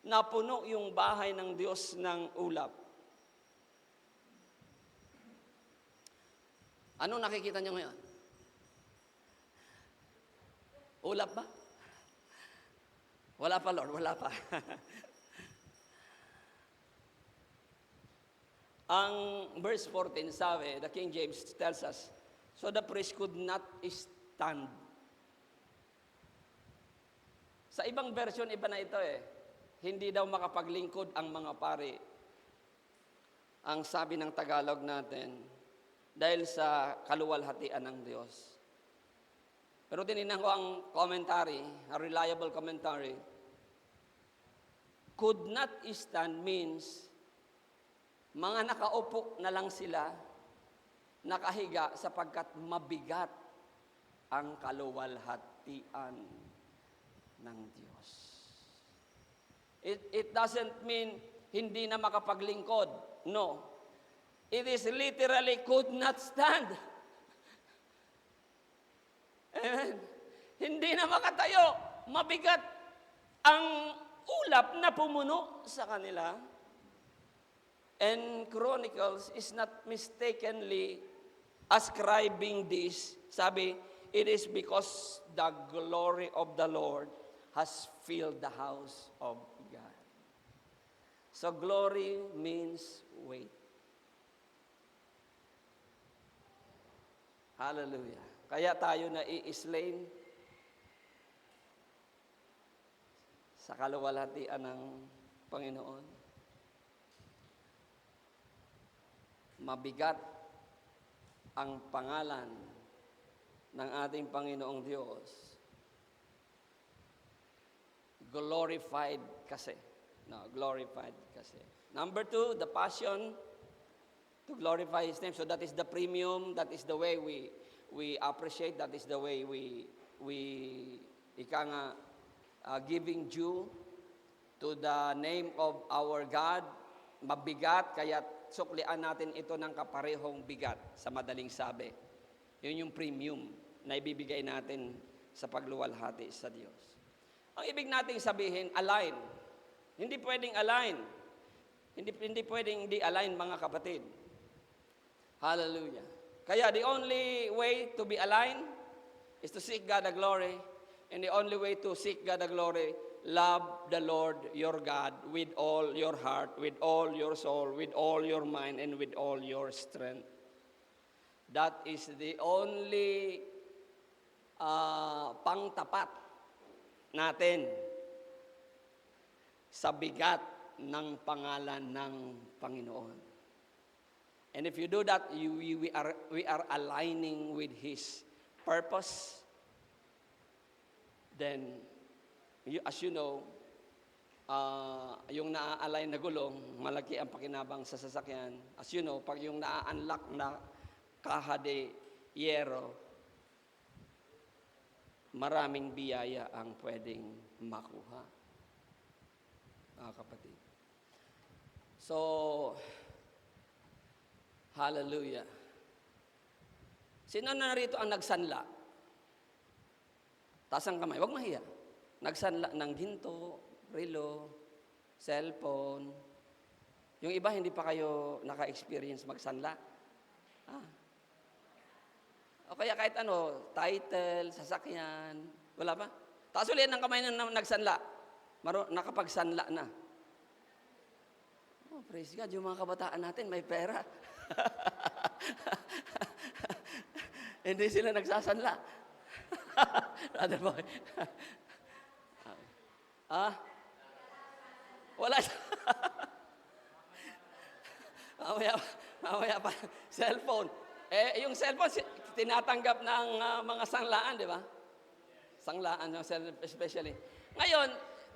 S1: Napuno yung bahay ng Diyos ng ulap. Anong nakikita niyo ngayon? Ulap ba? Wala pa, Lord, wala pa. Ang verse 14 sabi, the King James tells us, so the priest could not stand. Sa ibang version, iba na ito Hindi daw makapaglingkod ang mga pari. Ang sabi ng Tagalog natin, dahil sa kaluwalhatian ng Diyos. Pero tinignan ko ang commentary, a reliable commentary. Could not stand means mga nakaupo na lang sila, nakahiga sapagkat mabigat ang kaluwalhatian. ng Diyos. It doesn't mean hindi na makapaglingkod. No. It is literally could not stand. Amen. Hindi na makatayo. Mabigat ang ulap na pumuno sa kanila. And Chronicles is not mistakenly ascribing this. Sabi, it is because the glory of the Lord has filled the house of God. So glory means weight. Hallelujah. Kaya tayo na i-slain sa kaluwalhatian ng Panginoon. Mabigat ang pangalan ng ating Panginoong Diyos. Glorified kasi. No, glorified kasi. Number 2, the passion to glorify His name. So that is the premium, that is the way we appreciate, that is the way we giving due to the name of our God. Mabigat, kaya suklian natin ito ng kaparehong bigat sa madaling sabi. Yun yung premium na ibibigay natin sa pagluwalhati sa Diyos. Ang ibig nating sabihin, align. Hindi pwedeng align. Hindi pwedeng di align, mga kapatid. Hallelujah. Kaya the only way to be aligned is to seek God the glory. And the only way to seek God the glory, love the Lord your God with all your heart, with all your soul, with all your mind, and with all your strength. That is the only pangtapat natin sa bigat ng pangalan ng Panginoon. And if you do that, we are aligning with His purpose. Then, as you know, yung naa-align na gulong, malaki ang pakinabang sa sasakyan. As you know, pag yung naa-unlock na kaha de yero, maraming biyaya ang pwedeng makuha. Mga kapatid. So, hallelujah. Sino na narito ang nagsanla? Taas ang kamay, huwag mahiya. Nagsanla ng ginto, relo, cellphone. Yung iba, hindi pa kayo naka-experience magsanla. O kaya kahit ano, title, sasakyan, wala pa? Taas ulit ng kamay ng nagsanla. Nakapagsanla na. Oh, praise God, yung mga kabataan natin may pera. Hindi sila nagsasanla. Brother boy. Wala siya. mamaya pa. Cellphone. Yung cellphone, tinatanggap ng mga sanglaan, di ba? Sanglaan, especially. Ngayon,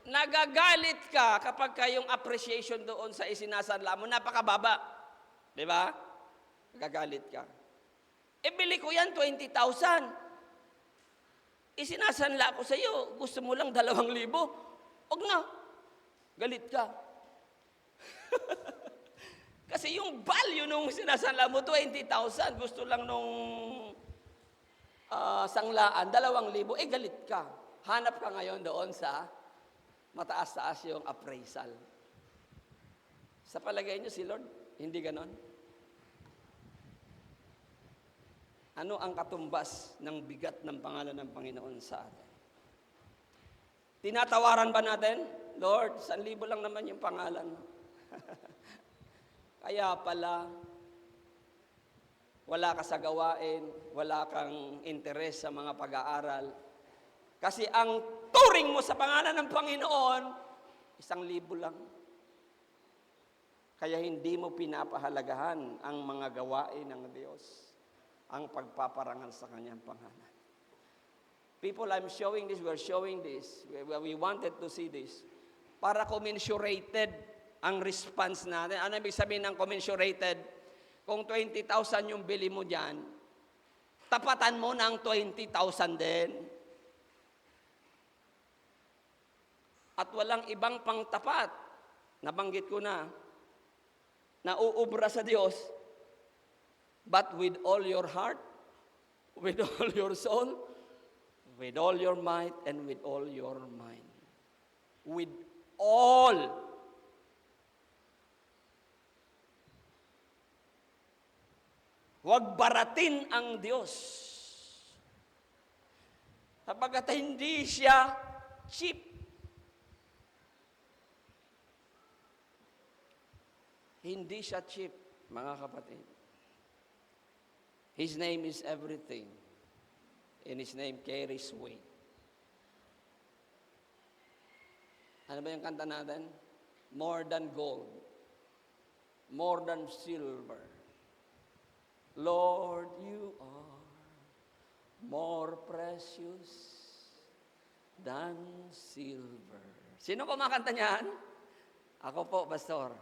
S1: nagagalit ka kapag yung appreciation doon sa isinasanla mo, napakababa. Di ba? Nagagalit ka. Bili ko yan, 20,000. Isinasanla ko sa iyo, gusto mo lang 2,000. Huwag na. Galit ka. Kasi yung value nung sinasanla mo, 20,000, gusto lang nung sanglaan, 2,000, galit ka. Hanap ka ngayon doon sa mataas-taas yung appraisal. Sa palagay niyo si Lord, hindi ganon? Ano ang katumbas ng bigat ng pangalan ng Panginoon sa atin? Tinatawaran ba natin? Lord, 1,000 lang naman yung pangalan mo. Kaya pala, wala ka sa gawain, wala kang interes sa mga pag-aaral. Kasi ang turing mo sa pangalan ng Panginoon, 1,000 lang. Kaya hindi mo pinapahalagahan ang mga gawain ng Diyos, ang pagpaparangal sa Kanyang pangalan. People, I'm showing this, we're showing this, we wanted to see this, para commensurated ang response natin. Ano ibig sabihin ng commensurated? Kung 20,000 yung bili mo dyan, tapatan mo ng 20,000 din. at walang ibang pangtapat, nabanggit ko na uubra sa Diyos, but with all your heart, with all your soul, with all your might, and with all your mind. With all. Huwag baratin ang Diyos. Sapagkat hindi siya cheap. Hindi siya cheap, mga kapatid. His name is everything. And His name carries weight. Ano ba yung kanta natin? More than gold. More than silver. Lord, you are more precious than silver. Sino kumakanta niyan? Ako po, Pastor.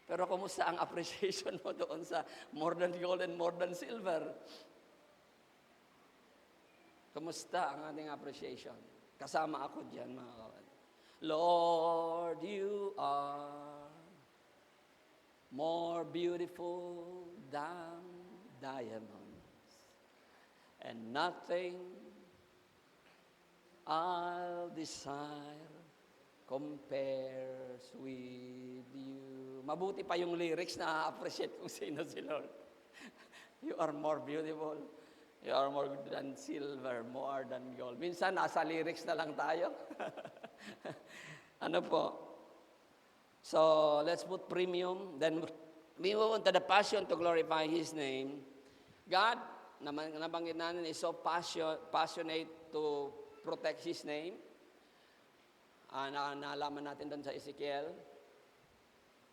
S1: Pero kumusta ang appreciation mo doon sa more than gold and more than silver? Kumusta ang ating appreciation? Kasama ako diyan, mga kawan. Lord, you are more beautiful than diamonds, and nothing I'll desire compares with you. Mabuti pa yung lyrics na appreciate kung sino si Lord. You are more beautiful. You are more than silver, more than gold. Minsan, nasa lyrics na lang tayo. Ano po? So, let's put premium. Then, we move on to the passion to glorify His name. God, nabanggit natin, is so passionate to protect His name. Naalaman natin doon sa Ezekiel.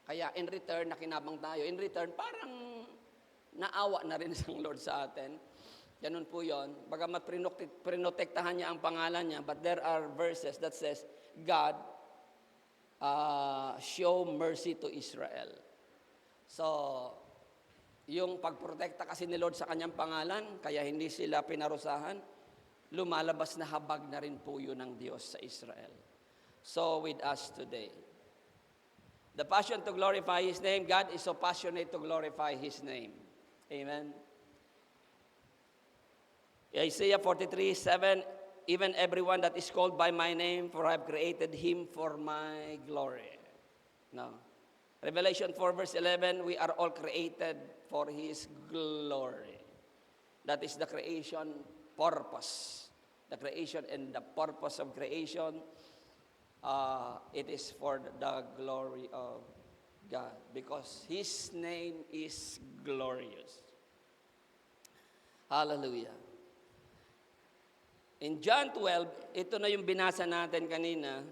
S1: Kaya, in return, nakinabang tayo. In return, parang naawa na rin ang Lord sa atin. Ganun po yun. Bagamat prinotektahan niya ang pangalan niya, but there are verses that says, God, show mercy to Israel. So, yung pagprotekta kasi ni Lord sa kanyang pangalan, kaya hindi sila pinarusahan, lumalabas na habag na rin po yun ng Diyos sa Israel. So, with us today. The passion to glorify His name, God is so passionate to glorify His name. Amen. Isaiah 43:7, even everyone that is called by my name, for I have created him for my glory. No. Revelation 4 verse 11, we are all created for His glory. That is the creation purpose. The creation and the purpose of creation, it is for the glory of God. Because His name is glorious. Hallelujah. In John 12, ito na yung binasa natin kanina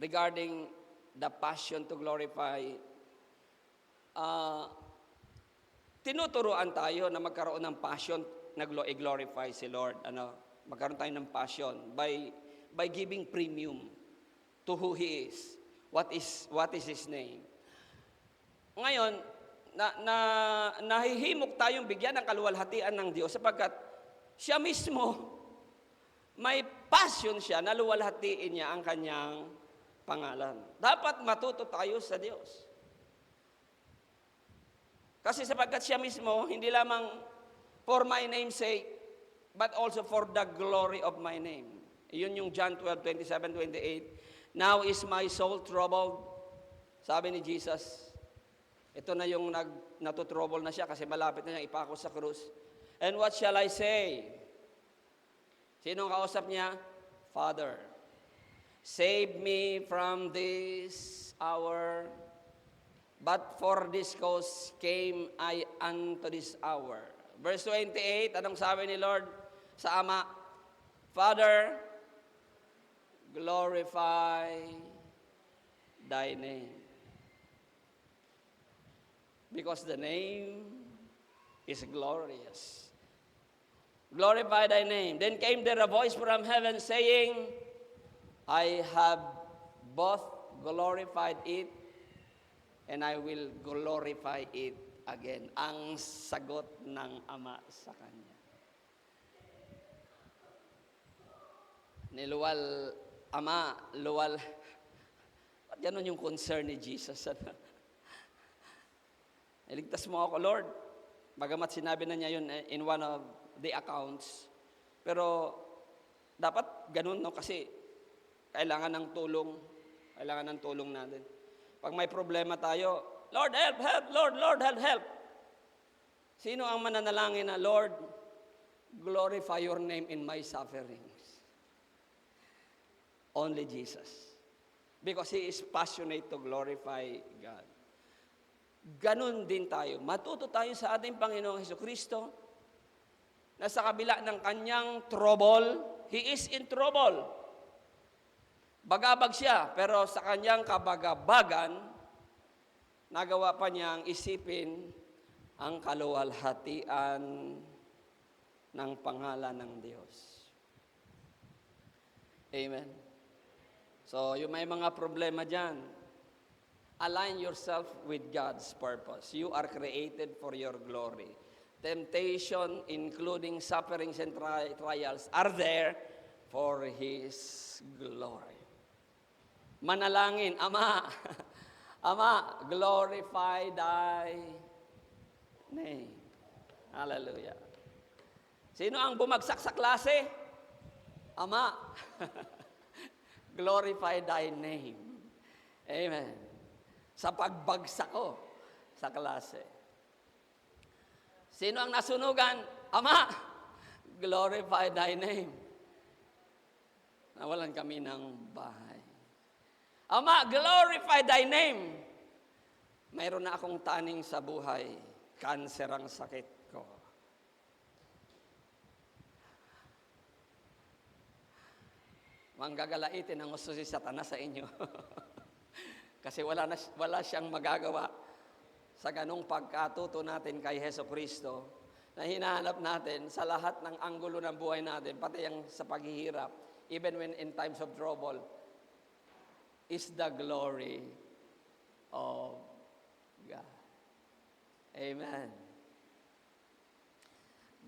S1: regarding the passion to glorify. Tinuturuan tayo na magkaroon ng passion na i-glorify si Lord. Magkaroon tayo ng passion by giving premium to who He is. What is His name? Ngayon, nahihimok tayong bigyan ng kaluwalhatian ng Diyos sapagkat siya mismo, may passion siya na luwalhatiin niya ang kanyang pangalan. Dapat matuto tayo sa Diyos. Kasi sapagkat siya mismo, hindi lamang for my name's sake, but also for the glory of my name. Yun yung John 12:27-28. Now is my soul troubled. Sabi ni Jesus, ito na yung natutrouble na siya kasi malapit na niya ipako sa krus. And what shall I say? Sinong kausap niya? Father, save me from this hour. But for this cause came I unto this hour. Verse 28, anong sabi ni Lord sa Ama? Father, glorify Thy name. Because the name is glorious. Glorify Thy name. Then came there a voice from heaven saying, I have both glorified it and I will glorify it again. Ang sagot ng Ama sa Kanya. Niluwal, Ama, luwal. Ba't ganun yung concern ni Jesus? Iligtas mo ako, Lord. Bagamat sinabi na niya yun in one of the accounts. Pero dapat ganun, no? Kasi kailangan ng tulong. Kailangan ng tulong natin. Pag may problema tayo, Lord, help, help, Lord, Lord, help, help. Sino ang mananalangin na, Lord, glorify your name in my sufferings? Only Jesus. Because He is passionate to glorify God. Ganun din tayo. Matuto tayo sa ating Panginoong Hesukristo na sa kabila ng kanyang trouble, He is in trouble. Bagabag siya, pero sa kanyang kabagabagan, nagawa pa niyang isipin ang kaluwalhatian ng pangalan ng Diyos. Amen. So, yung may mga problema dyan, align yourself with God's purpose. You are created for your glory. Temptation, including sufferings and trials, are there for His glory. Manalangin, Ama, Ama, glorify Thy name. Hallelujah. Sino ang bumagsak sa klase? Ama, glorify Thy name. Amen. Sa pagbagsak ko sa klase. Sino ang nasunugan? Ama, glorify Thy name. Nawalan kami ng bahay. Ama, glorify Thy name. Mayroon na akong taning sa buhay. Cancer ang sakit ko. Manggagalaitin ang gusto si Satanas sa inyo. Kasi wala siyang magagawa sa ganong pagkatuto natin kay Hesukristo na hinahanap natin sa lahat ng anggulo ng buhay natin, pati yung sa paghihirap, even when in times of trouble, is the glory of God. Amen.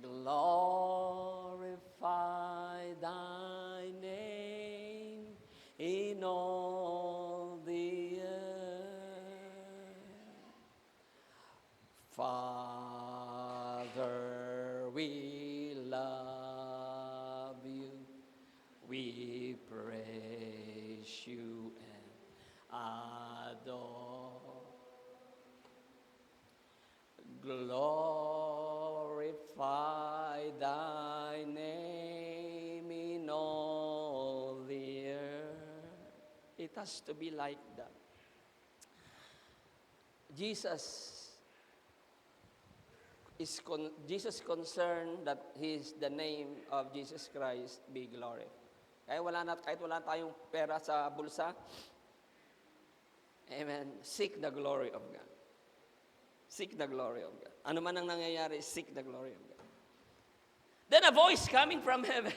S1: Glorify Thy name in all the earth. Father, we love You. We praise You and adore. Glorify Thy name in all the earth. It has to be like that. Jesus is concerned that the name of Jesus Christ be glorified. Kahit wala tayong pera sa bulsa, amen, seek the glory of God. Seek the glory of God. Ano man ang nangyayari, seek the glory of God. Then a voice coming from heaven.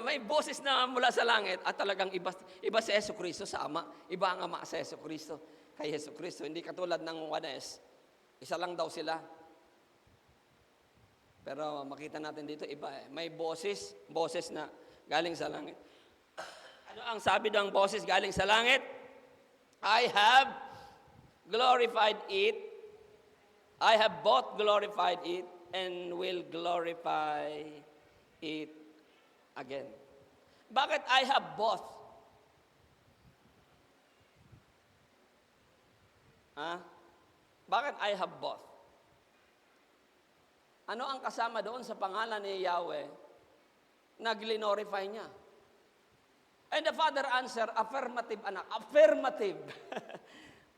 S1: May boses na mula sa langit at talagang iba si Hesukristo sa Ama. Iba ang Ama sa Hesukristo kay Hesukristo. Hindi katulad ng Juanes. Isa lang daw sila. Pero makita natin dito, iba eh. May boses na galing sa langit. Ano ang sabi ng boses galing sa langit? I have glorified it. I have both glorified it and will glorify it again. Bakit I have both? Bakit I have both? Ano ang kasama doon sa pangalan ni Yahweh na glorify niya? And the Father answer, affirmative anak. Affirmative.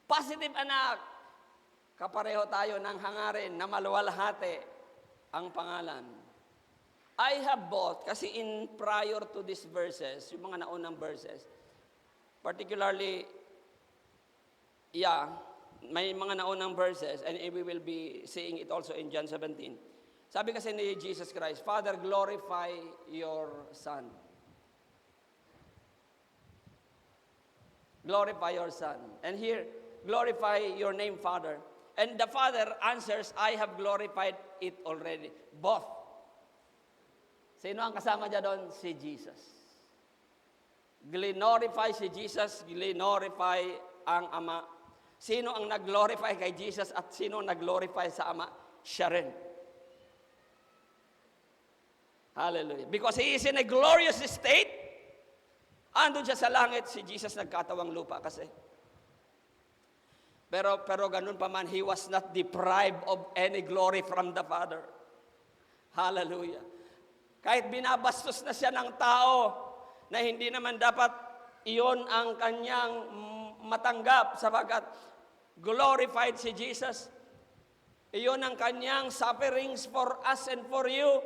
S1: Positive anak. Kapareho tayo ng hangarin na maluwalhati ang pangalan. I have both, kasi prior to these verses, yung mga naunang verses, particularly, may mga naunang verses, and we will be seeing it also in John 17. Sabi kasi ni Jesus Christ, Father, glorify your Son. Glorify your Son. And here, glorify your name, Father. And the Father answers, I have glorified it already. Both. Sino ang kasama niya doon? Si Jesus. Glorify si Jesus, glorify ang Ama. Sino ang nag-glorify kay Jesus at sino ang nag-glorify sa Ama? Siya rin. Hallelujah. Because He is in a glorious state. Andun siya sa langit, si Jesus nagkatawang lupa kasi. Pero ganun pa man, He was not deprived of any glory from the Father. Hallelujah. Kahit binabastos na siya ng tao, na hindi naman dapat iyon ang kanyang matanggap sapagkat glorified si Jesus. Iyon ang kanyang sufferings for us and for you.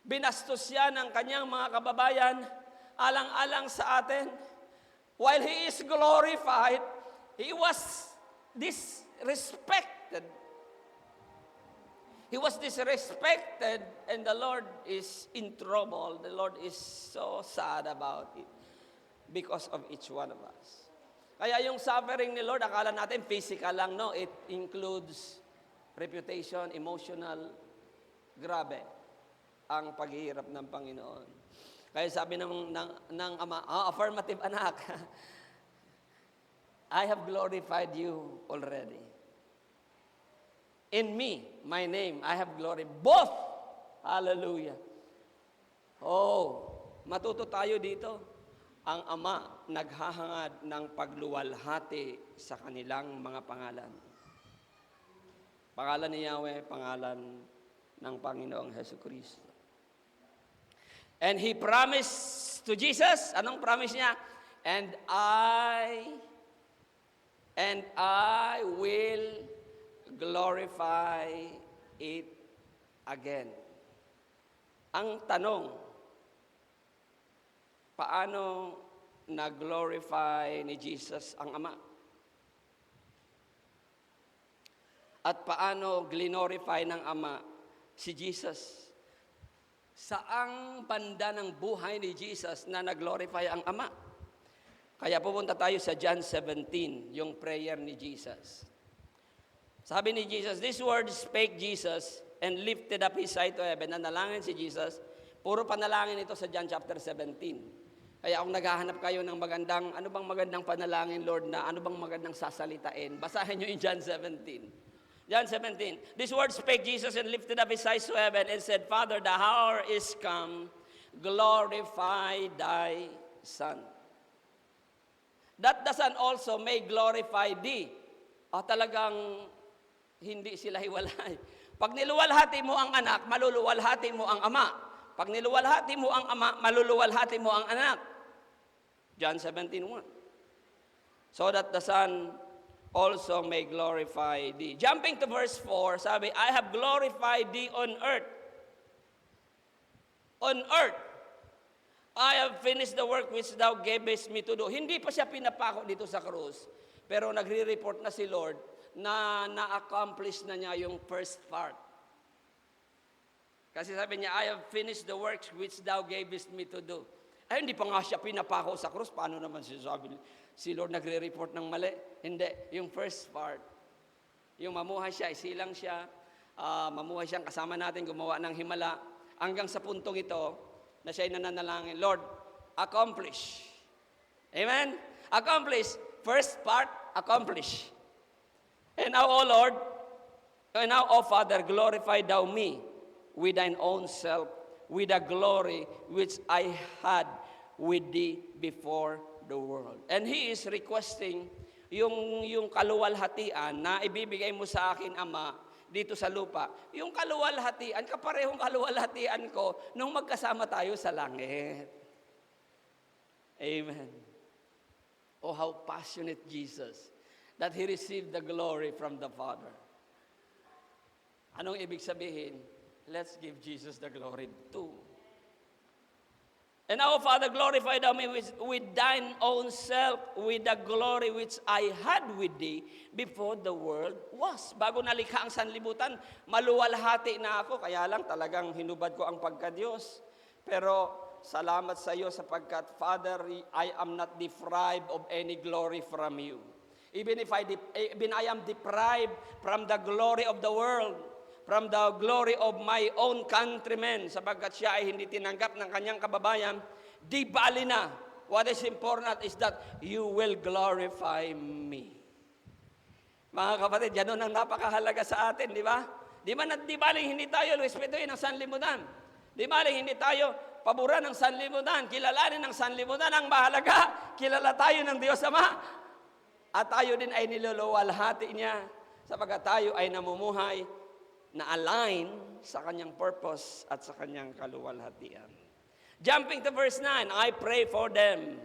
S1: Binastos siya ng kanyang mga kababayan alang-alang sa atin. While He is glorified, He was disrespected. He was disrespected and the Lord is in trouble. The Lord is so sad about it because of each one of us. Kaya yung suffering ni Lord, akala natin physical lang, no? It includes reputation, emotional, grabe ang paghihirap ng Panginoon. Kaya sabi ng Ama, affirmative anak, I have glorified you already. In me, my name, I have glory. Both! Hallelujah. Oh, matuto tayo dito. Ang Ama naghahangad ng pagluwalhati sa kanilang mga pangalan. Pangalan ni Yahweh, pangalan ng Panginoong Hesukristo. And He promised to Jesus, anong promise niya? And I will glorify it again. Ang tanong, paano na-glorify ni Jesus ang Ama? At paano glorify ng Ama si Jesus? Saang banda ng buhay ni Jesus na nag-glorify ang Ama? Kaya pupunta tayo sa John 17, yung prayer ni Jesus. Sabi ni Jesus, "These words spake Jesus and lifted up His eye to heaven." Nanalangin si Jesus. Puro panalangin ito sa John chapter 17. Kaya kung naghahanap kayo ng magandang, ano bang magandang panalangin, Lord, na ano bang magandang sasalitain, basahin nyo yung John 17. John 17. "These words spake Jesus and lifted up His eyes to heaven and said, Father, the hour is come, glorify Thy Son, that the Son also may glorify Thee." Talagang hindi sila hiwalay. Pag niluwalhati mo ang anak, maluluwalhati mo ang Ama. Pag niluwalhati mo ang Ama, maluluwalhati mo ang anak. John 17:1. So that the Son also may glorify Thee. Jumping to verse 4, sabi, I have glorified Thee on earth. On earth, I have finished the work which Thou gavest me to do. Hindi pa siya pinapako dito sa krus, pero nagre-report na si Lord na na-accomplish na niya yung first part. Kasi sabi niya, I have finished the works which Thou gavest me to do. Ay, hindi pa nga siya pinapako sa krus. Paano naman sabi si Lord nagre-report ng mali? Hindi. Yung first part, yung mamuhay siya, isilang siya, mamuhay siyang kasama natin, gumawa ng himala, hanggang sa puntong ito, na siya'y nananalangin, Lord, accomplish. Amen? Accomplish. First part, accomplish. And now, O Lord, and now, O Father, glorify Thou me with Thine own self, with the glory which I had with Thee before the world. And He is requesting yung kaluwalhatian na ibibigay mo sa akin, Ama, dito sa lupa. Yung kaluwalhatian, kaparehong kaluwalhatian ko nung magkasama tayo sa langit. Amen. Oh, how passionate Jesus that He received the glory from the Father. Anong ibig sabihin? Let's give Jesus the glory too. And now, Father, glorify Thou me with Thine own self, with the glory which I had with Thee before the world was. Bago nalikha ang sanlibutan, maluwalhati na ako. Kaya lang talagang hinubad ko ang pagka-Diyos. Pero salamat sa iyo sapagkat, Father, I am not deprived of any glory from you. Even I am deprived from the glory of the world, from the glory of my own countrymen, sapagkat siya ay hindi tinanggap ng kanyang kababayan, di bali na. What is important is that you will glorify me. Mga kapatid, yan ang napakahalaga sa atin, di ba? Di baling hindi tayo respetuhin ng sanlibutan. Di baling hindi tayo paboran ng sanlibutan, kilalanin ng sanlibutan. Ang mahalaga, kilala tayo ng Diyos Ama. At tayo din ay niluluwalhati niya sapagkat tayo ay namumuhay na align sa kanyang purpose at sa kanyang kaluwalhatian. Jumping to verse 9, I pray for them.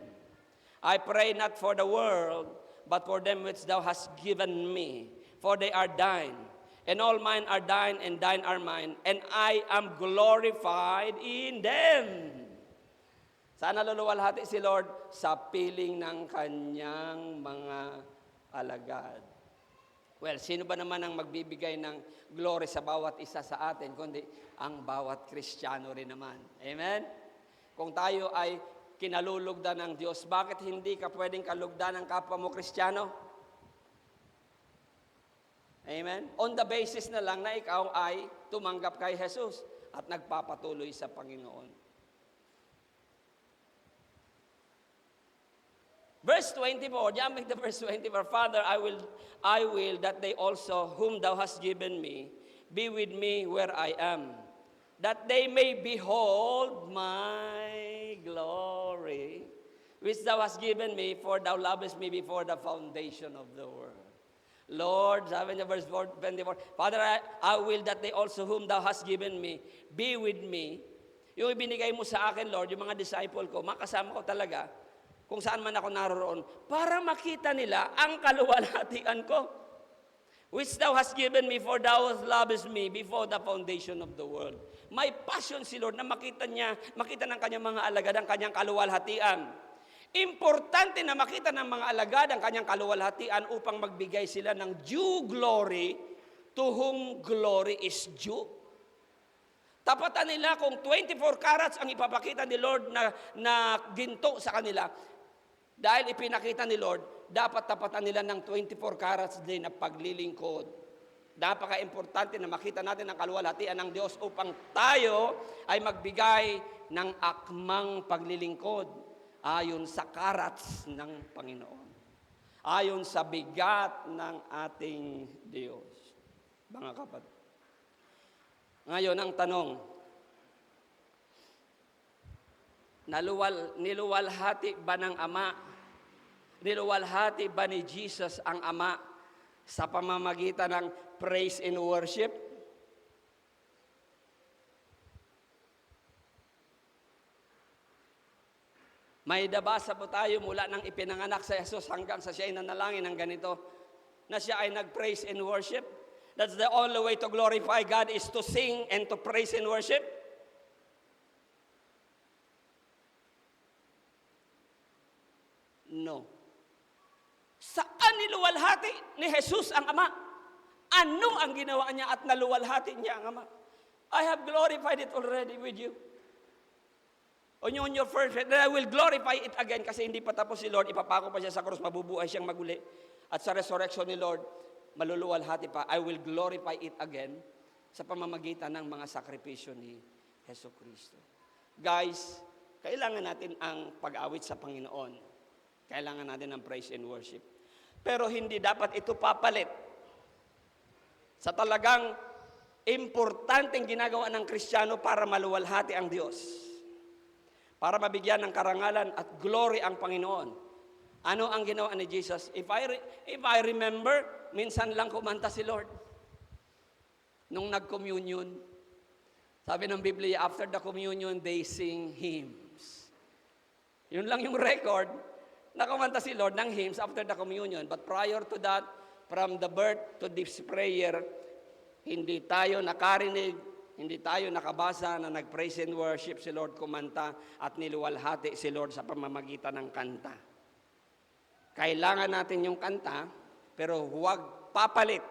S1: I pray not for the world, but for them which thou hast given me. For they are thine, and all mine are thine, and thine are mine, and I am glorified in them. Sana luluwalhati si Lord sa piling ng kanyang mga alagad. Well, sino ba naman ang magbibigay ng glory sa bawat isa sa atin, kundi ang bawat Kristiyano rin naman. Amen? Kung tayo ay kinalulugdan ng Diyos, bakit hindi ka pwedeng kalugdan ng kapwa mo Kristiyano? Amen? On the basis na lang na ikaw ay tumanggap kay Jesus at nagpapatuloy sa Panginoon. Verse 24, jumping to verse 24, Father, I will that they also, whom thou hast given me, be with me where I am, that they may behold my glory, which thou hast given me, for thou lovest me before the foundation of the world. Lord, sabi niya, verse 24, Father, I will that they also, whom thou hast given me, be with me. Yung ibinigay mo sa akin, Lord, yung mga disciple ko, makasama ko talaga, kung saan man ako naroon, para makita nila ang kaluwalhatian ko. Which thou hast given me, for thou lovest me before the foundation of the world. May passion si Lord na makita ng kanyang mga alagad ang kanyang kaluwalhatian. Importante na makita ng mga alagad ang kanyang kaluwalhatian upang magbigay sila ng due glory to whom glory is due. Tapatan nila kung 24 carats ang ipapakita ni Lord na ginto sa kanila. Dahil ipinakita ni Lord, dapat tapatan nila ng 24 carats din na paglilingkod. Napaka-importante na makita natin ang kaluwalhatian ng Diyos upang tayo ay magbigay ng akmang paglilingkod ayon sa carats ng Panginoon. Ayon sa bigat ng ating Diyos. Mga kapatid. Ngayon ang tanong, niluwalhati ba ng Ama? Niluwalhati ba ni Jesus ang Ama sa pamamagitan ng praise and worship? May nabasa po tayo mula nang ipinanganak sa Jesus hanggang sa siya ay nanalangin ng ganito, na siya ay nag-praise and worship. That's the only way to glorify God is to sing and to praise and worship. No. Saan niluwalhati ni Jesus ang Ama? Ano ang ginawa niya at naluwalhati niya ang Ama? I have glorified it already with you. On your first faith, I will glorify it again kasi hindi pa tapos si Lord, ipapako pa siya sa krus, mabubuhay siyang maguli. At sa resurrection ni Lord, maluluwalhati pa, I will glorify it again sa pamamagitan ng mga sakripisyo ni Hesus Kristo. Guys, kailangan natin ang pag-awit sa Panginoon. Kailangan natin ng praise and worship. Pero hindi dapat ito papalit sa talagang importanteng ginagawa ng Kristiyano para maluwalhati ang Diyos. Para mabigyan ng karangalan at glory ang Panginoon. Ano ang ginawa ni Jesus? If I remember, minsan lang kumanta si Lord. Nung nag-communion, sabi ng Biblia, after the communion, they sing hymns. Yun lang yung record. Nakumanta si Lord ng hymns after the communion. But prior to that, from the birth to this prayer, hindi tayo nakarinig, hindi tayo nakabasa na nag-praise and worship si Lord kumanta at niluwalhati si Lord sa pamamagitan ng kanta. Kailangan natin yung kanta, pero huwag papalit.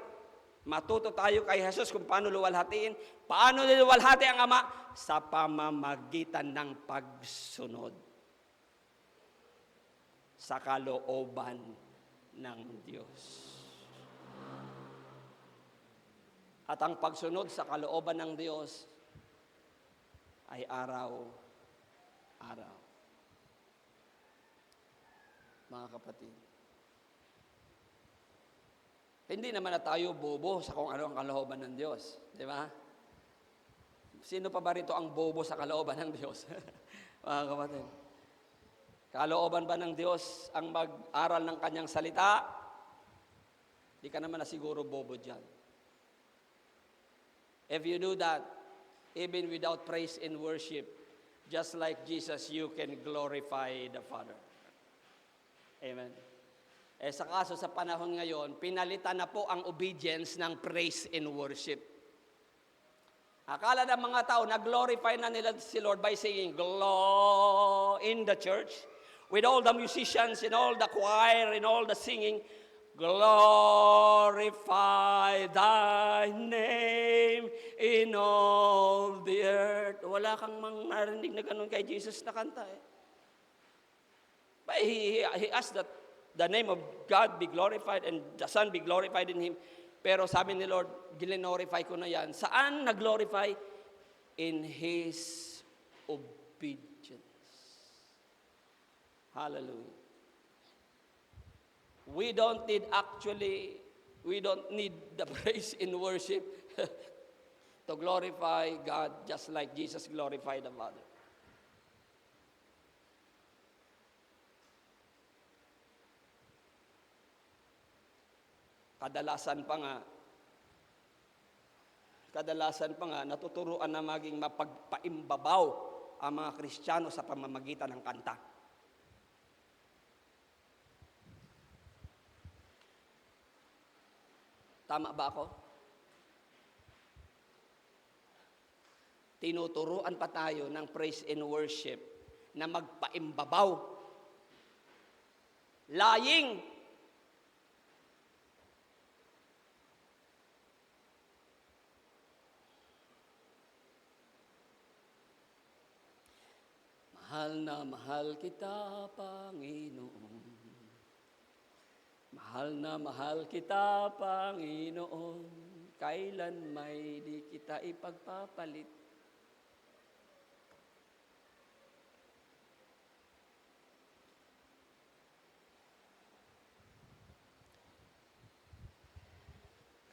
S1: Matuto tayo kay Jesus kung paano luwalhatiin. Paano niluwalhati ang Ama? Sa pamamagitan ng pagsunod sa kalooban ng Diyos. At ang pagsunod sa kalooban ng Diyos ay araw-araw. Mga kapatid, hindi naman na tayo bobo sa kung ano ang kalooban ng Diyos. Di ba? Sino pa ba rito ang bobo sa kalooban ng Diyos? Mga kapatid. Kalooban ba ng Diyos ang mag-aral ng kanyang salita? Di ka naman na siguro bobo dyan. If you do that, even without praise and worship, just like Jesus, you can glorify the Father. Amen. Sa kaso sa panahon ngayon, pinalitan na po ang obedience ng praise and worship. Akala ng mga tao, nag-glorify na nila si Lord by singing, in the church, with all the musicians and all the choir and all the singing, glorify thy name in all the earth. Wala kang narinig na ganun kay Jesus na kanta eh. But he asked that the name of God be glorified and the Son be glorified in Him. Pero sabi ni Lord, glorify ko na yan. Saan nag-glorify? In His obedience. Hallelujah. We don't need the praise in worship to glorify God just like Jesus glorified the Father. Kadalasan pa nga, natuturuan na maging mapagpaimbabaw ang mga Kristiyano sa pamamagitan ng kanta. Tama ba ako? Tinuturuan pa tayo ng praise and worship na magpaimbabaw. Lying. Mahal na mahal kita, Panginoon. Mahal na mahal kita, Panginoon. Kailan may di kita ipagpapalit.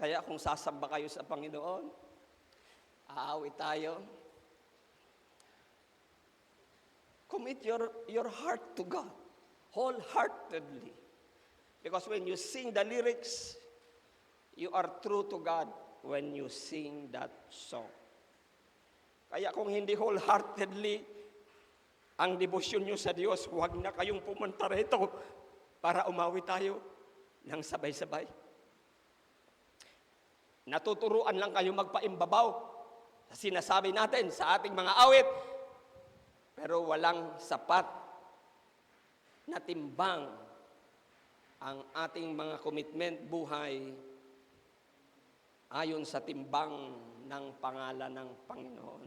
S1: Kaya kung sasamba kayo sa Panginoon, aawit tayo. Commit your heart to God, wholeheartedly. Because when you sing the lyrics, you are true to God when you sing that song. Kaya kung hindi wholeheartedly ang debosyon nyo sa Diyos, huwag na kayong pumunta rito para umawi tayo ng sabay-sabay. Natuturuan lang kayo magpaimbabaw sa sinasabi natin sa ating mga awit, pero walang sapat na timbang ang ating mga commitment buhay ayon sa timbang ng pangalan ng Panginoon.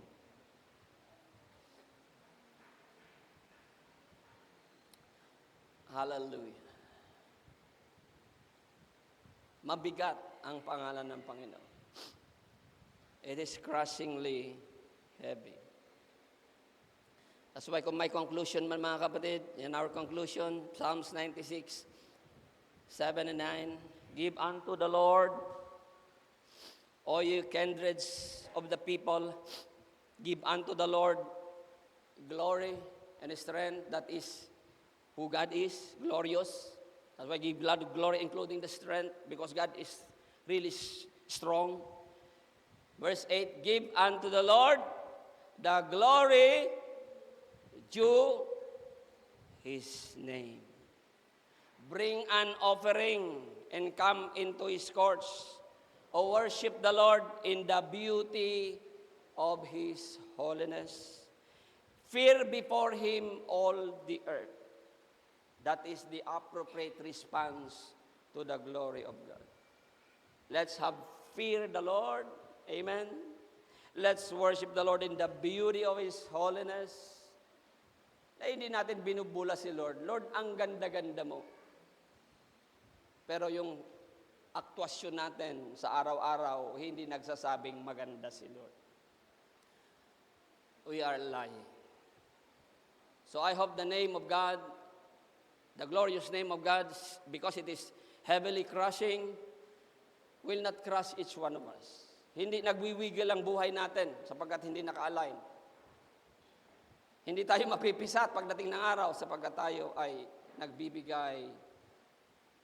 S1: Hallelujah. Mabigat ang pangalan ng Panginoon. It is crushingly heavy. That's why kung may conclusion man mga kapatid, in our conclusion, Psalms 96, 7 and 9, give unto the Lord, all you kindreds of the people, give unto the Lord glory and strength. That is who God is, glorious. That's why give God glory, including the strength, because God is really strong. Verse 8, give unto the Lord the glory due His name. Bring an offering and come into His courts. O worship the Lord in the beauty of His holiness. Fear before Him all the earth. That is the appropriate response to the glory of God. Let's have fear the Lord. Amen. Let's worship the Lord in the beauty of His holiness. Na hindi natin binubula si Lord. Lord, ang ganda-ganda mo. Pero yung aktwasyon natin sa araw-araw, hindi nagsasabing maganda si Lord. We are lying. So I hope the name of God, the glorious name of God, because it is heavily crushing, will not crush each one of us. Hindi nagwiwigil ang buhay natin sapagkat hindi naka-align. Hindi tayo mapipisat pagdating ng araw sapagkat tayo ay nagbibigay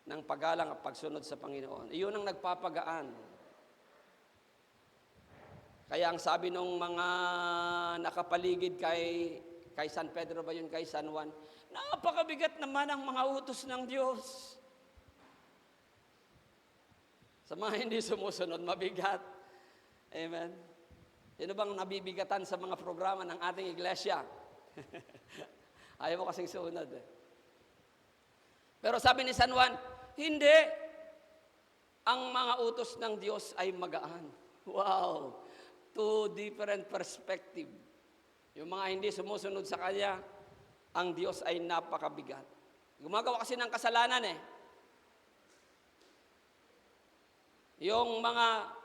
S1: ng paggalang at pagsunod sa Panginoon. Iyon ang nagpapagaan. Kaya ang sabi ng mga nakapaligid kay San Pedro ba yun, kay San Juan, napakabigat naman ang mga utos ng Diyos. Sa mga hindi sumusunod, mabigat. Amen. Sino bang nabibigatan sa mga programa ng ating iglesia? Ayaw mo kasing suunod. Pero sabi ni San Juan, hindi. Ang mga utos ng Diyos ay magaan. Wow! Two different perspective. Yung mga hindi sumusunod sa Kanya, ang Diyos ay napakabigat. Gumagawa kasi ng kasalanan eh. Yung mga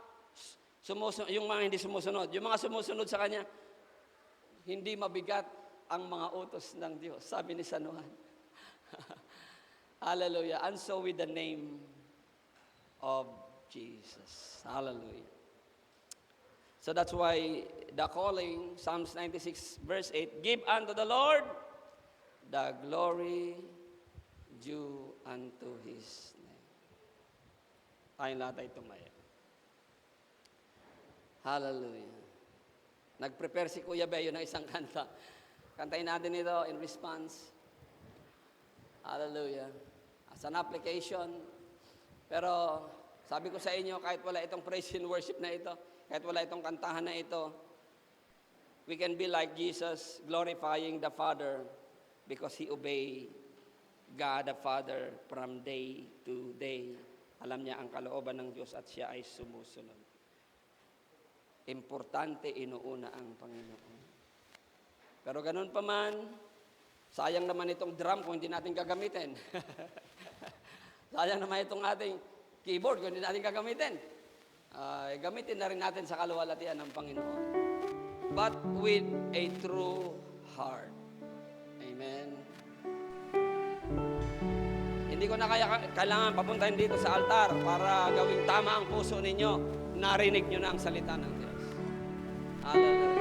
S1: hindi sumusunod, yung mga sumusunod sa Kanya, hindi mabigat ang mga utos ng Diyos. Sabi ni San Juan. Hallelujah. And so with the name of Jesus. Hallelujah. So that's why the calling, Psalms 96 verse 8, give unto the Lord the glory due unto His name. Tayong lahat ay tumaya. Hallelujah. Nag-prepare si Kuya Beyo ng isang kanta. Kantayin natin ito in response. Hallelujah. As an application. Pero sabi ko sa inyo, kahit wala itong praise and worship na ito, kahit wala itong kantahan na ito, we can be like Jesus, glorifying the Father because He obeyed God the Father from day to day. Alam niya ang kalooban ng Diyos at siya ay sumusunod. Importante, inuuna ang Panginoon. Pero ganun pa man, sayang naman itong drum kung hindi natin gagamitin. Sayang naman itong ating keyboard kung hindi natin gagamitin. Gamitin na rin natin sa kaluwalhatian ng Panginoon. But with a true heart. Amen. Hindi ko na kailangan papuntahin dito sa altar para gawing tama ang puso ninyo. Narinig nyo na ang salita ng Diyos. Hallelujah.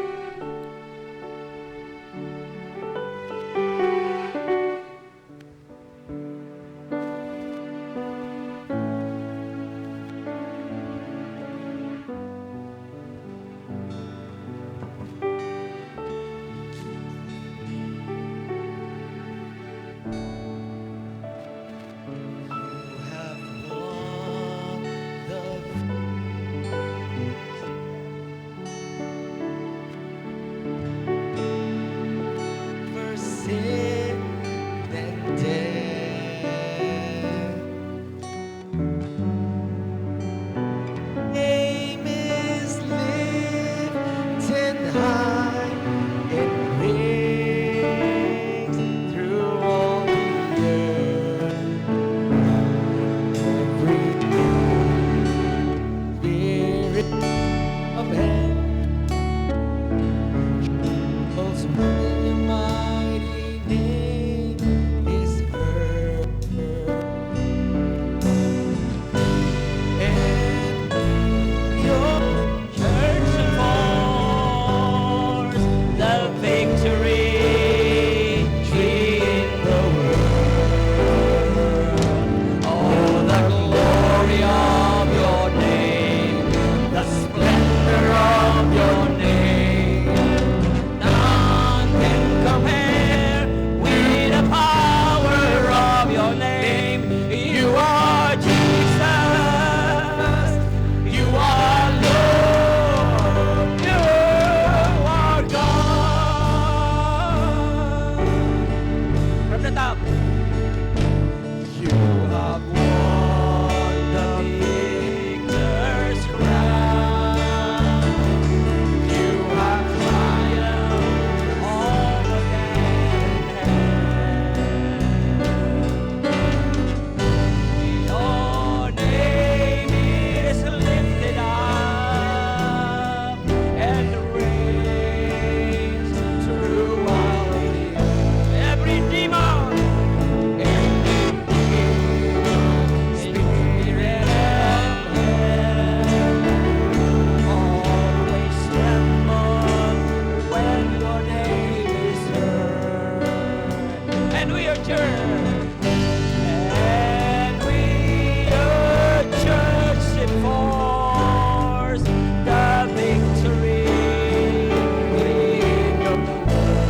S1: Your name And we are church. And we are church enforce the victory.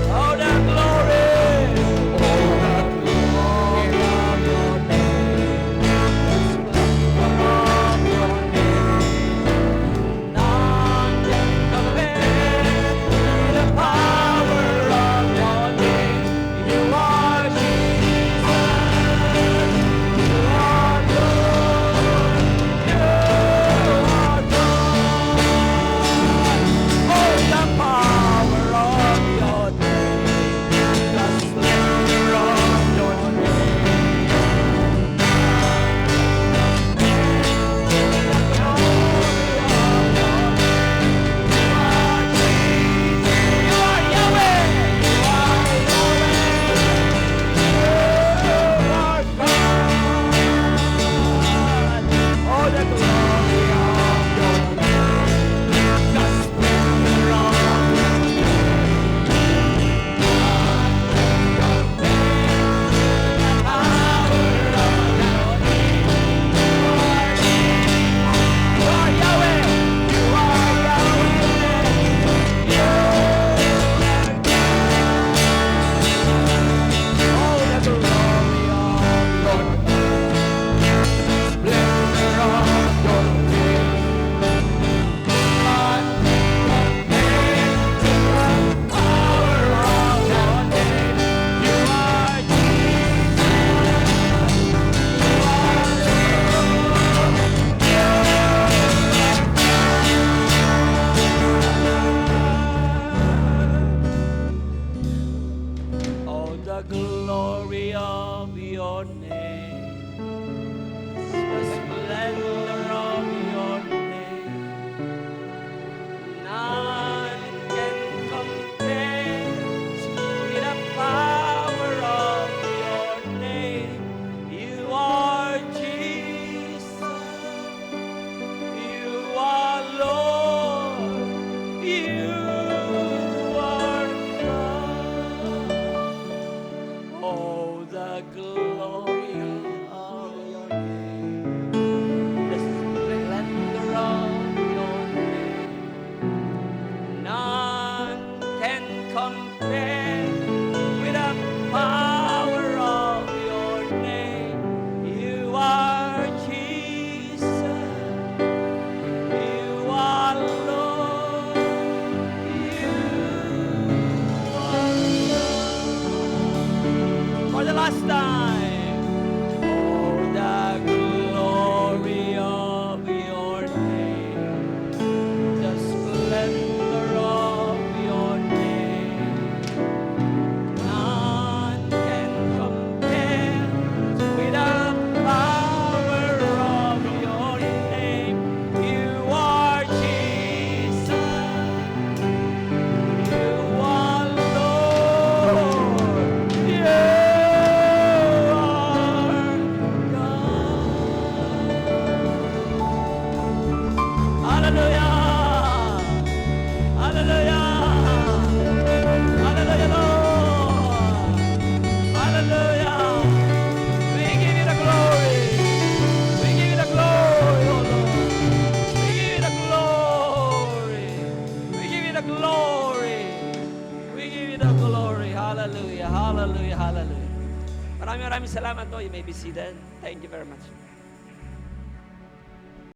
S1: Oh, the glory. Oh, the glory of your name, the splendor of your name. None can compare with the power of your name. You are Jesus. You are Lord. You are God. Oh, the glory of your name, the splendor of your name. None can compare with the power of your name. You are Jesus. You are Lord. You are God. For the last time. Oh, the glory of your name, the splendor of your name. None can compare with the power of your name. You are Jesus. You are Lord. You are God. Hallelujah. Hallelujah. Hallelujah, Lord. Hallelujah. We give you the glory. We give you the glory, oh Lord. We give you the glory. We give you the glory. We give you the glory. Hallelujah. Hallelujah. Hallelujah. Maraming salamat po. You may be seated. Thank you very much.